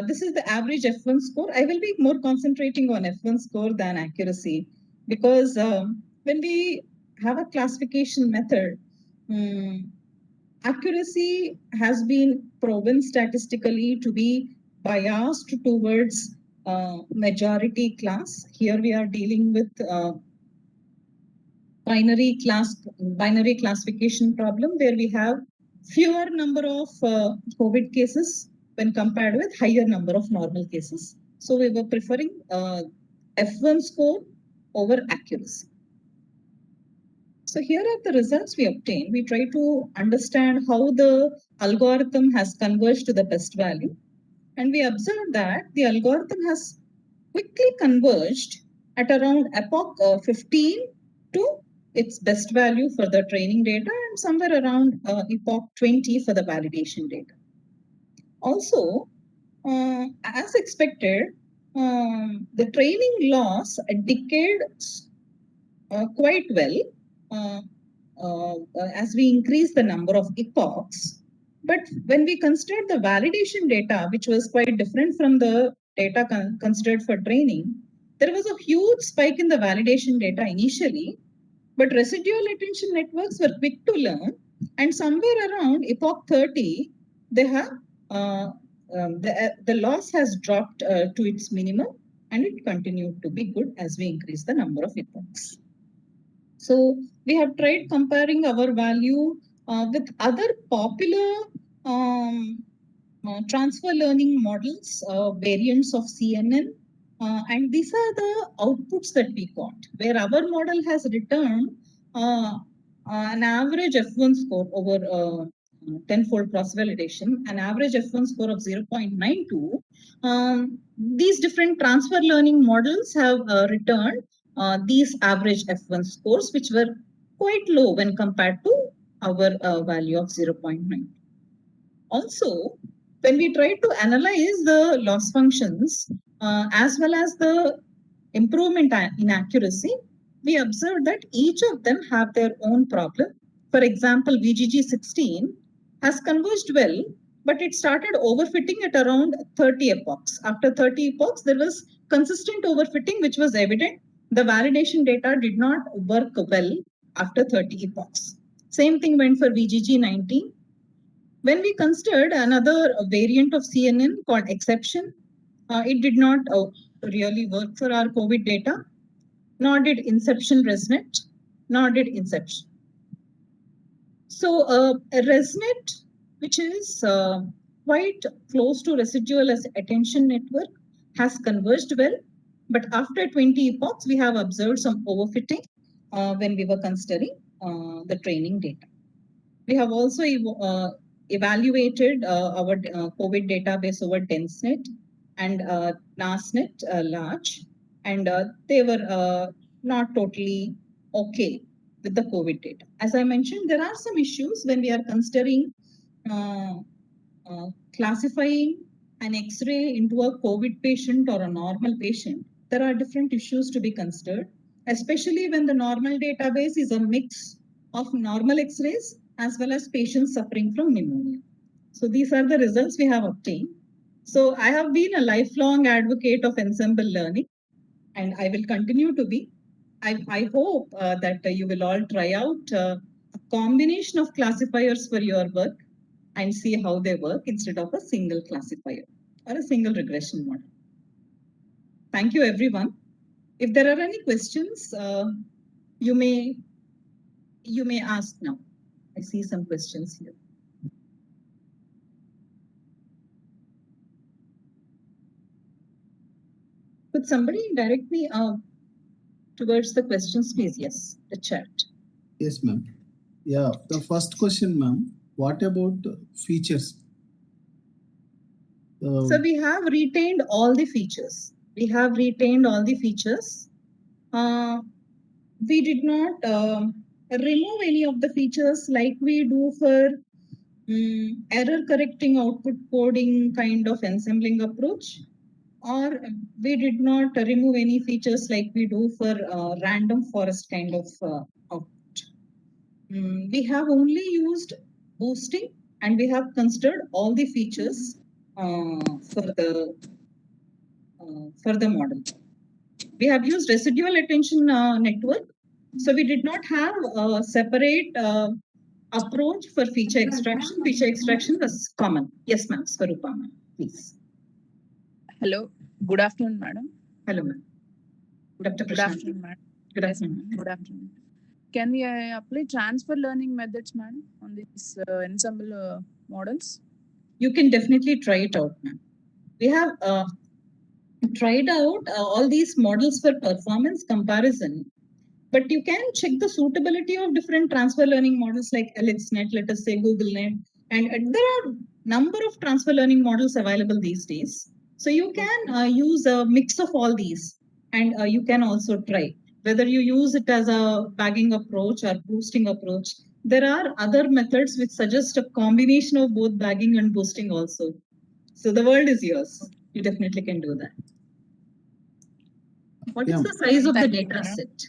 This is the average F1 score. I will be more concentrating on F1 score than accuracy, because when we have a classification method, accuracy has been proven statistically to be biased towards majority class. Here we are dealing with binary classification problem, where we have fewer number of COVID cases when compared with higher number of normal cases. So we were preferring F1 score over accuracy. So here are the results we obtained. We try to understand how the algorithm has converged to the best value. And we observed that the algorithm has quickly converged at around epoch 15 to its best value for the training data, and somewhere around epoch 20 for the validation data. Also, as expected, the training loss decayed quite well as we increase the number of epochs. But when we considered the validation data, which was quite different from the data considered for training, there was a huge spike in the validation data initially, but residual attention networks were quick to learn, and somewhere around epoch 30, they have the loss has dropped to its minimum, and it continued to be good as we increase the number of epochs. So we have tried comparing our value with other popular transfer learning models, variants of CNN. And these are the outputs that we got, where our model has returned an average F1 score over 10-fold cross-validation, an average F1 score of 0.92. These different transfer learning models have returned these average F1 scores, which were quite low when compared to our value of 0.9. Also, when we try to analyze the loss functions as well as the improvement in accuracy, we observed that each of them have their own problem. For example, VGG16 has converged well, but it started overfitting at around 30 epochs. After 30 epochs, there was consistent overfitting, which was evident. The validation data did not work well after 30 epochs. Same thing went for VGG19. When we considered another variant of CNN called exception, it did not really work for our COVID data, nor did inception ResNet, nor did inception. So ResNet, which is quite close to residual as attention network, has converged well, but after 20 epochs, we have observed some overfitting when we were considering the training data. We have also evaluated our COVID database over DenseNet and NASNet large, and they were not totally okay with the COVID data. As I mentioned, there are some issues when we are considering classifying an X-ray into a COVID patient or a normal patient. There are different issues to be considered, especially when the normal database is a mix of normal X-rays as well as patients suffering from pneumonia. So these are the results we have obtained. So I have been a lifelong advocate of ensemble learning, and I will continue to be. I hope that you will all try out a combination of classifiers for your work and see how they work instead of a single classifier or a single regression model. Thank you, everyone. If there are any questions, you may ask now. I see some questions here. Could somebody direct me towards the questions, please? Yes, the chat. Yes, ma'am. Yeah, the first question, ma'am. What about features? So we have retained all the features. We did not remove any of the features like we do for error correcting output coding kind of ensembling approach, or we did not remove any features like we do for random forest kind of output. We have only used boosting, and we have considered all the features for the model. We have used residual attention network, so we did not have a separate approach for feature extraction. Feature extraction was common. Yes, ma'am. Swarupa, ma'am, please. Hello. Good afternoon, madam. Hello, ma'am. Dr. Good Prashant. afternoon, madam. Good Yes, afternoon. ma'am. Good afternoon. Can we apply transfer learning methods, madam, on these ensemble models? You can definitely try it out, ma'am. We have tried out all these models for performance comparison, but you can check the suitability of different transfer learning models like AlexNet, let us say GoogleNet, and there are number of transfer learning models available these days. So you can use a mix of all these, and you can also try whether you use it as a bagging approach or boosting approach. There are other methods which suggest a combination of both bagging and boosting also. So the world is yours. You definitely can do that. What is Yeah. the size of the Thank data you. set?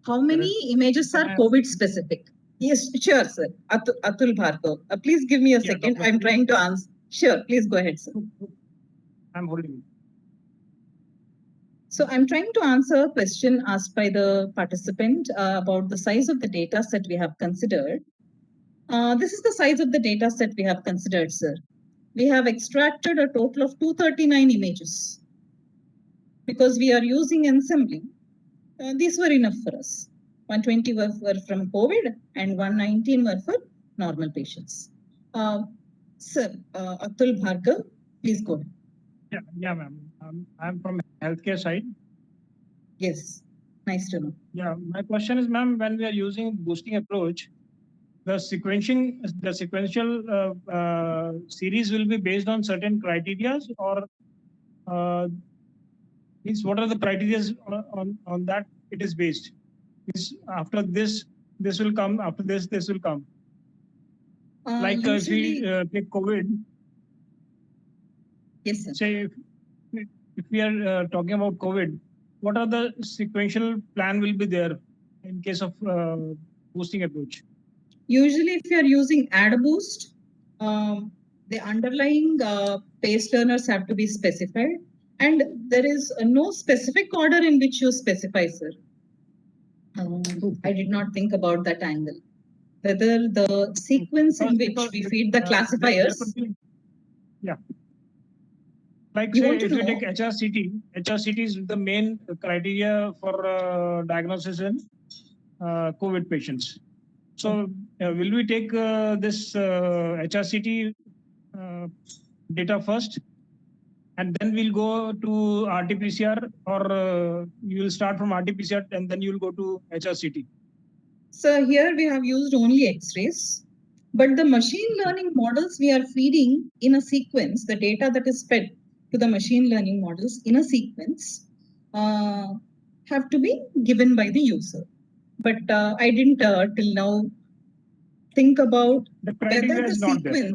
How many images are COVID specific? Yes, sure, sir. Atul Bhargav. Please give me a Yeah, second. Dr. I'm Sunil. trying to answer. Sure, please go ahead, sir. I'm holding. So I'm trying to answer a question asked by the participant about the size of the data set we have considered. This is the size of the data set we have considered, sir. We have extracted a total of 239 images. Because we are using ensembling, these were enough for us. 120 were from COVID and 119 were for normal patients. Sir, Atul Bhargav, please go ahead. Yeah, ma'am. I'm from healthcare side. Yes, nice to know. Yeah, my question is, ma'am, when we are using boosting approach, the sequential series will be based on certain criteria, or means what are the criteria on that it is based? Means after this will come. After this will come. Like if Usually, we take COVID, yes, sir. say if we are talking about COVID, what are the sequential plan will be there in case of boosting approach? Usually, if you are using AdBoost, the underlying paste learners have to be specified, and there is no specific order in which you specify, sir. I did not think about that angle. Whether the sequence in which we feed the classifiers. Yeah. Like You say want to if you know? take HRCT is the main criteria for diagnosis in COVID patients. So will we take this HRCT data first, and then we'll go to RT-PCR, or you will start from RT-PCR and then you will go to HRCT? So here we have used only X-rays, but the machine learning models we are feeding in a sequence, the data that is fed to the machine learning models in a sequence have to be given by the user. But I didn't till now think about The criteria is not there.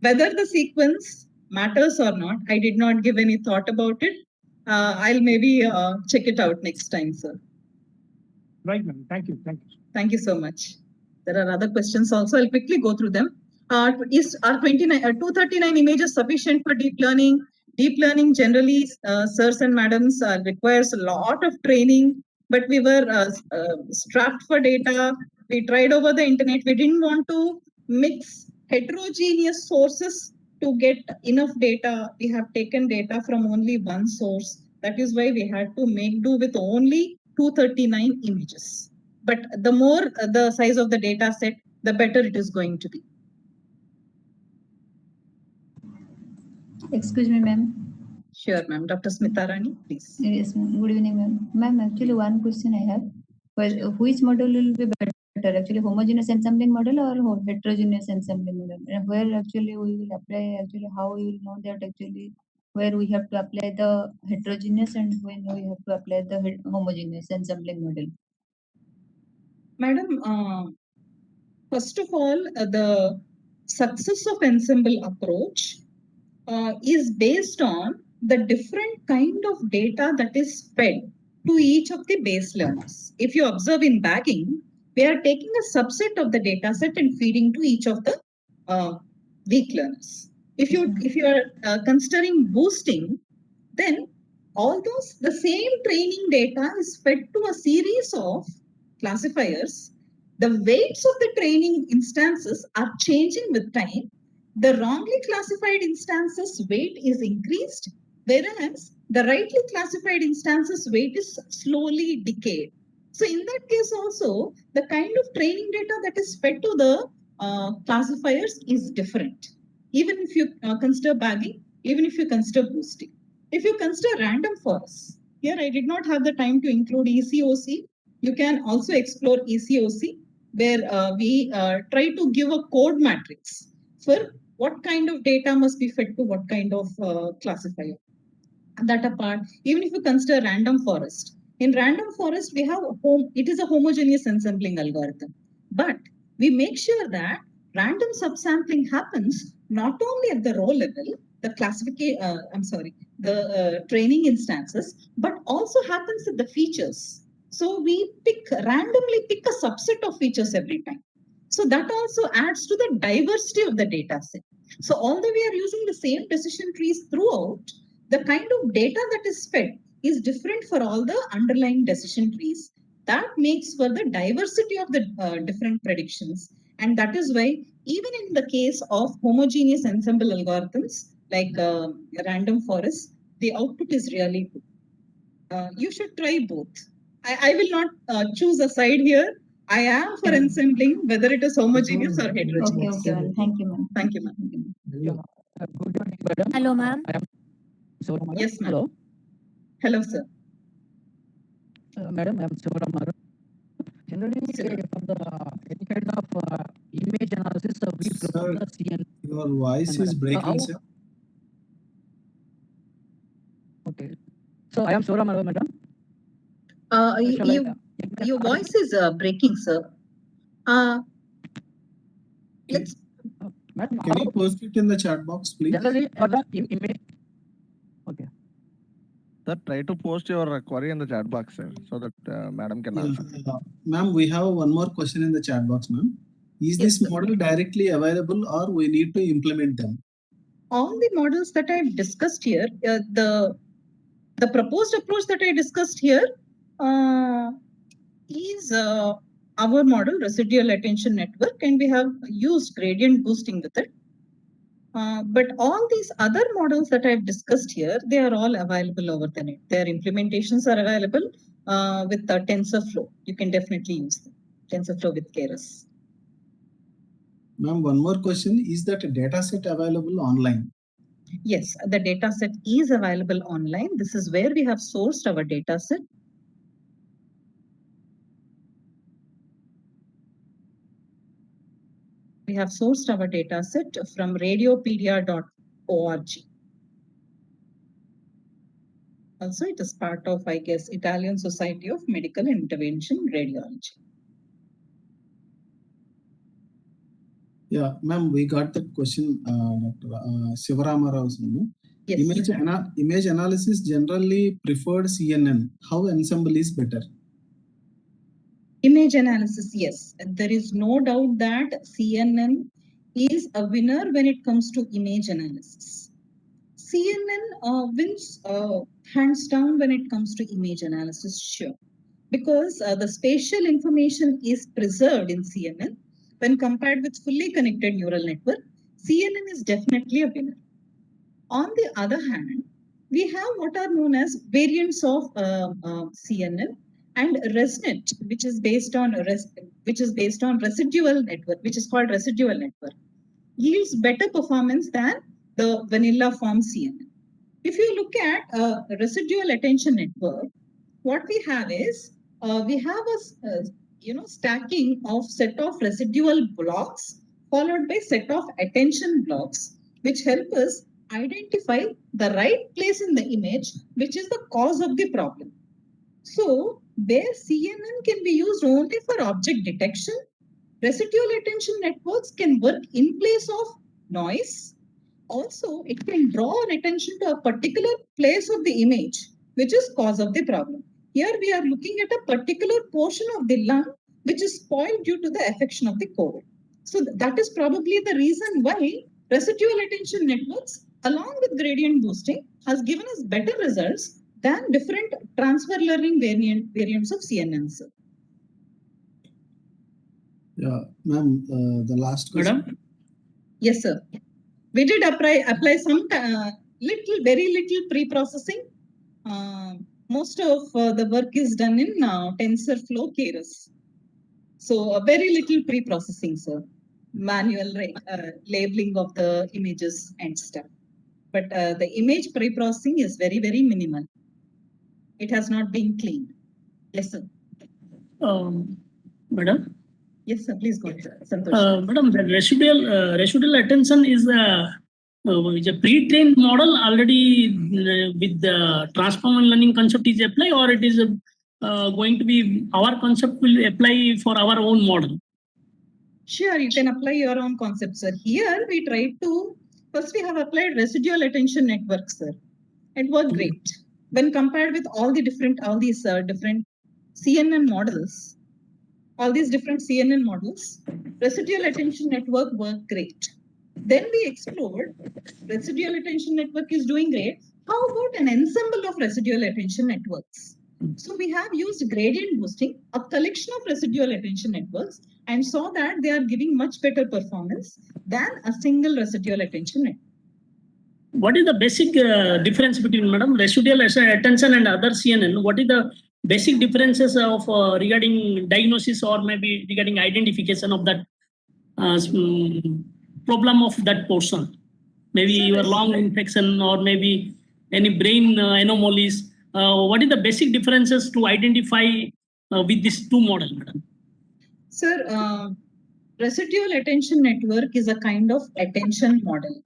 whether the sequence matters or not. I did not give any thought about it. I'll maybe check it out next time, sir. Right, ma'am. Thank you. Thank you. Thank you so much. There are other questions also. I'll quickly go through them. Are 239 images sufficient for deep learning? Deep learning generally, sirs and madams, requires a lot of training, but we were strapped for data. We tried over the internet. We didn't want to mix heterogeneous sources to get enough data. We have taken data from only one source. That is why we had to make do with only 239 images. But the more the size of the data set, the better it is going to be. Excuse me, ma'am. Sure, ma'am. Dr. Smita Rani, please. Yes, ma'am. Good evening, ma'am. Ma'am, actually, one question I have. Which model will be better? Actually, homogeneous ensembling model or heterogeneous ensembling model? And where actually we will apply, actually, how we will know that actually where we have to apply the heterogeneous and when we have to apply the homogeneous ensembling model? Madam, first of all, the success of ensemble approach is based on the different kind of data that is fed to each of the base learners. If you observe in bagging, we are taking a subset of the data set and feeding to each of the weak learners. If you are considering boosting, then the same training data is fed to a series of classifiers. The weights of the training instances are changing with time. The wrongly classified instances weight is increased, whereas the rightly classified instances weight is slowly decayed. So in that case also, the kind of training data that is fed to the classifiers is different. Even if you consider bagging, even if you consider boosting. If you consider random forests, here I did not have the time to include ECOC. You can also explore ECOC, where we try to give a code matrix for what kind of data must be fed to what kind of classifier. That apart, even if you consider random forest, in random forest we have it is a homogeneous ensembling algorithm, but we make sure that random subsampling happens not only at the row level, the training instances, but also happens with the features. So we randomly pick a subset of features every time. So that also adds to the diversity of the data set. So although we are using the same decision trees throughout, the kind of data that is fed is different for all the underlying decision trees. That makes for the diversity of the different predictions. And that is why even in the case of homogeneous ensemble algorithms like random forest, the output is really good. You should try both. I will not choose a side here. I am for ensembling, whether it is homogeneous or Okay, heterogeneous. okay, ma'am. Thank you, ma'am. Thank you, ma'am. Good evening, madam. Hello, ma'am. I am Sivaram. Yes, ma'am. Hello, Hello, sir. madam. I am Sivaram. Generally, Sir. from any kind of image analysis, we Sir, from the CN. your voice is Madam. breaking, How- sir. Okay. So I am Sivaram, madam. Shall I- Your voice is breaking, sir. Let's Madam, Can you post it in the chat box, please? generally for the image. Okay. Sir, try to post your query in the chat box, sir, so that madam can Yeah, answer. Ma'am, we have one more question in the chat box, ma'am. Is Yes, this sir. model directly available or we need to implement them? all the models that I've discussed here, the proposed approach that I discussed here is our model, residual attention network, and we have used gradient boosting with it. But all these other models that I've discussed here, they are all available over the net. Their implementations are available with TensorFlow. You can definitely use them. TensorFlow with Keras. Ma'am, one more question. Is that data set available online? Yes, the data set is available online. This is where we have sourced our data set. We have sourced our data set from radiopedia.org. Also, it is part of, I guess, Italian Society of Medical Intervention Radiology. Yeah, ma'am, we got that question, Dr. Sivarama Rao. Yes. Image analysis generally preferred CNN. How ensemble is better? Image analysis, yes. There is no doubt that CNN is a winner when it comes to image analysis. CNN wins hands down when it comes to image analysis, sure. Because the spatial information is preserved in CNN when compared with fully connected neural network. CNN is definitely a winner. On the other hand, we have what are known as variants of CNN and ResNet, which is based on residual network, which is called residual network, yields better performance than the vanilla form CNN. If you look at residual attention network, what we have is we have a stacking of set of residual blocks followed by set of attention blocks, which help us identify the right place in the image, which is the cause of the problem. So where CNN can be used only for object detection, residual attention networks can work in place of noise. Also, it can draw an attention to a particular place of the image, which is cause of the problem. Here we are looking at a particular portion of the lung, which is spoiled due to the affection of the COVID. So that is probably the reason why residual attention networks, along with gradient boosting, has given us better results than different transfer learning variants of CNN. Sir. Yeah, ma'am, the last question. Madam? Yes, sir. We did apply some very little pre-processing. Most of the work is done in TensorFlow Keras. So very little pre-processing, sir. Manual labeling of the images and stuff. But the image pre-processing is very, very minimal. It has not been cleaned. Yes, sir. Madam? Yes, sir. Please go ahead, Santosh. Madam, the residual attention is a pre-trained model already with the transformer learning concept is applied, or it is going to be our concept will apply for our own model? Sure, you can apply your own concept, sir. Here we try to, first we have applied residual attention network, sir. it worked great. When compared with all these different CNN models, residual attention network worked great. Then we explored residual attention network is doing great. How about an ensemble of residual attention networks? So we have used gradient boosting, a collection of residual attention networks, and saw that they are giving much better performance than a single residual attention network. What is the basic difference between, madam, residual attention and other CNN? What is the basic differences of regarding diagnosis or maybe regarding identification of that problem of that portion? Maybe your lung infection or maybe any brain anomalies. What is the basic differences to identify with these two models, madam? Sir, residual attention network is a kind of attention model.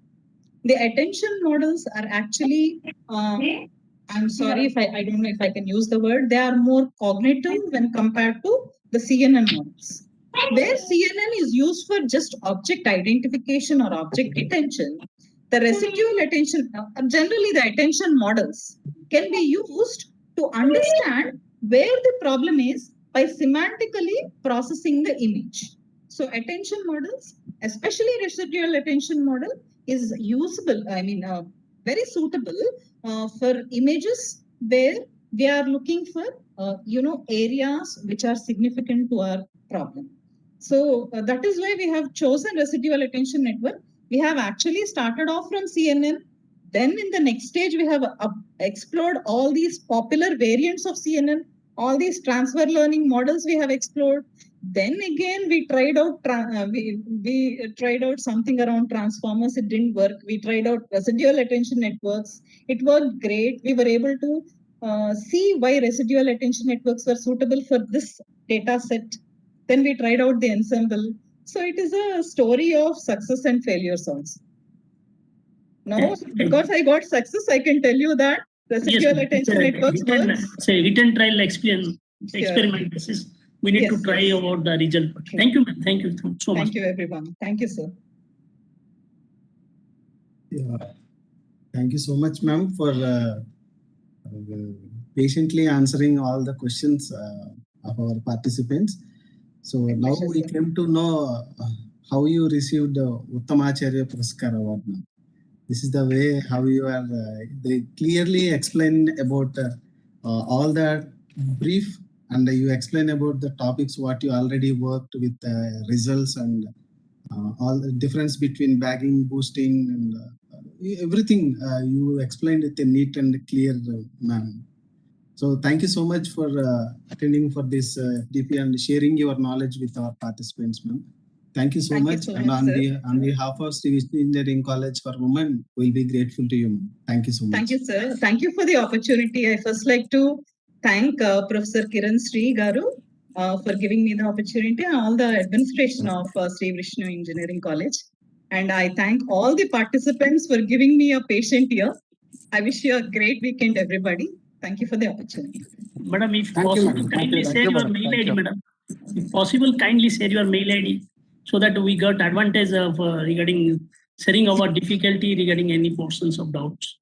The attention models are actually, I'm sorry if I don't know if I can use the word, they are more cognitive when compared to the CNN models. Where CNN is used for just object identification or object detection, the residual attention, generally the attention models can be used to understand where the problem is by semantically processing the image. So attention models, especially residual attention model, is usable, very suitable for images where we are looking for, areas which are significant to our problem. So that is why we have chosen residual attention network. We have actually started off from CNN. Then in the next stage, we have explored all these popular variants of CNN, all these transfer learning models we have explored. Then again, we tried out we tried out something around transformers. It didn't work. We tried out residual attention networks. It worked great. We were able to see why residual attention networks were suitable for this data set. Then we tried out the ensemble. So it is a story of success and failures also. Now, because I got success, I can tell you that residual attention networks works. Say written trial experiment basis. We need to try about the result. Thank you, ma'am. Thank you so much. Thank you, everyone. Thank you, sir. Yeah. Thank you so much, ma'am, for patiently answering all the questions of our participants. So now we came to know how you received the Uttamacharya Puraskar Award. This is the way how you are. They clearly explain about all the brief, and you explain about the topics what you already worked with results and all the difference between bagging, boosting, and everything. You explained it in neat and clear manner. So thank you so much for attending for this DP and sharing your knowledge with our participants, ma'am. Thank you so much. And on behalf of Sri Vishnu Engineering College for Women, we'll be grateful to you, ma'am. Thank you so much. Thank you, sir. Thank you for the opportunity. I first like to thank Professor Kiran Sri Garu for giving me the opportunity and all the administration of Sri Vishnu Engineering College. And I thank all the participants for giving me a patient ear. I wish you a great weekend, everybody. Thank you for the opportunity. Madam, if possible, kindly share your mail ID, madam. If possible, kindly share your mail ID so that we got advantage of regarding sharing our difficulty regarding any portions of doubts.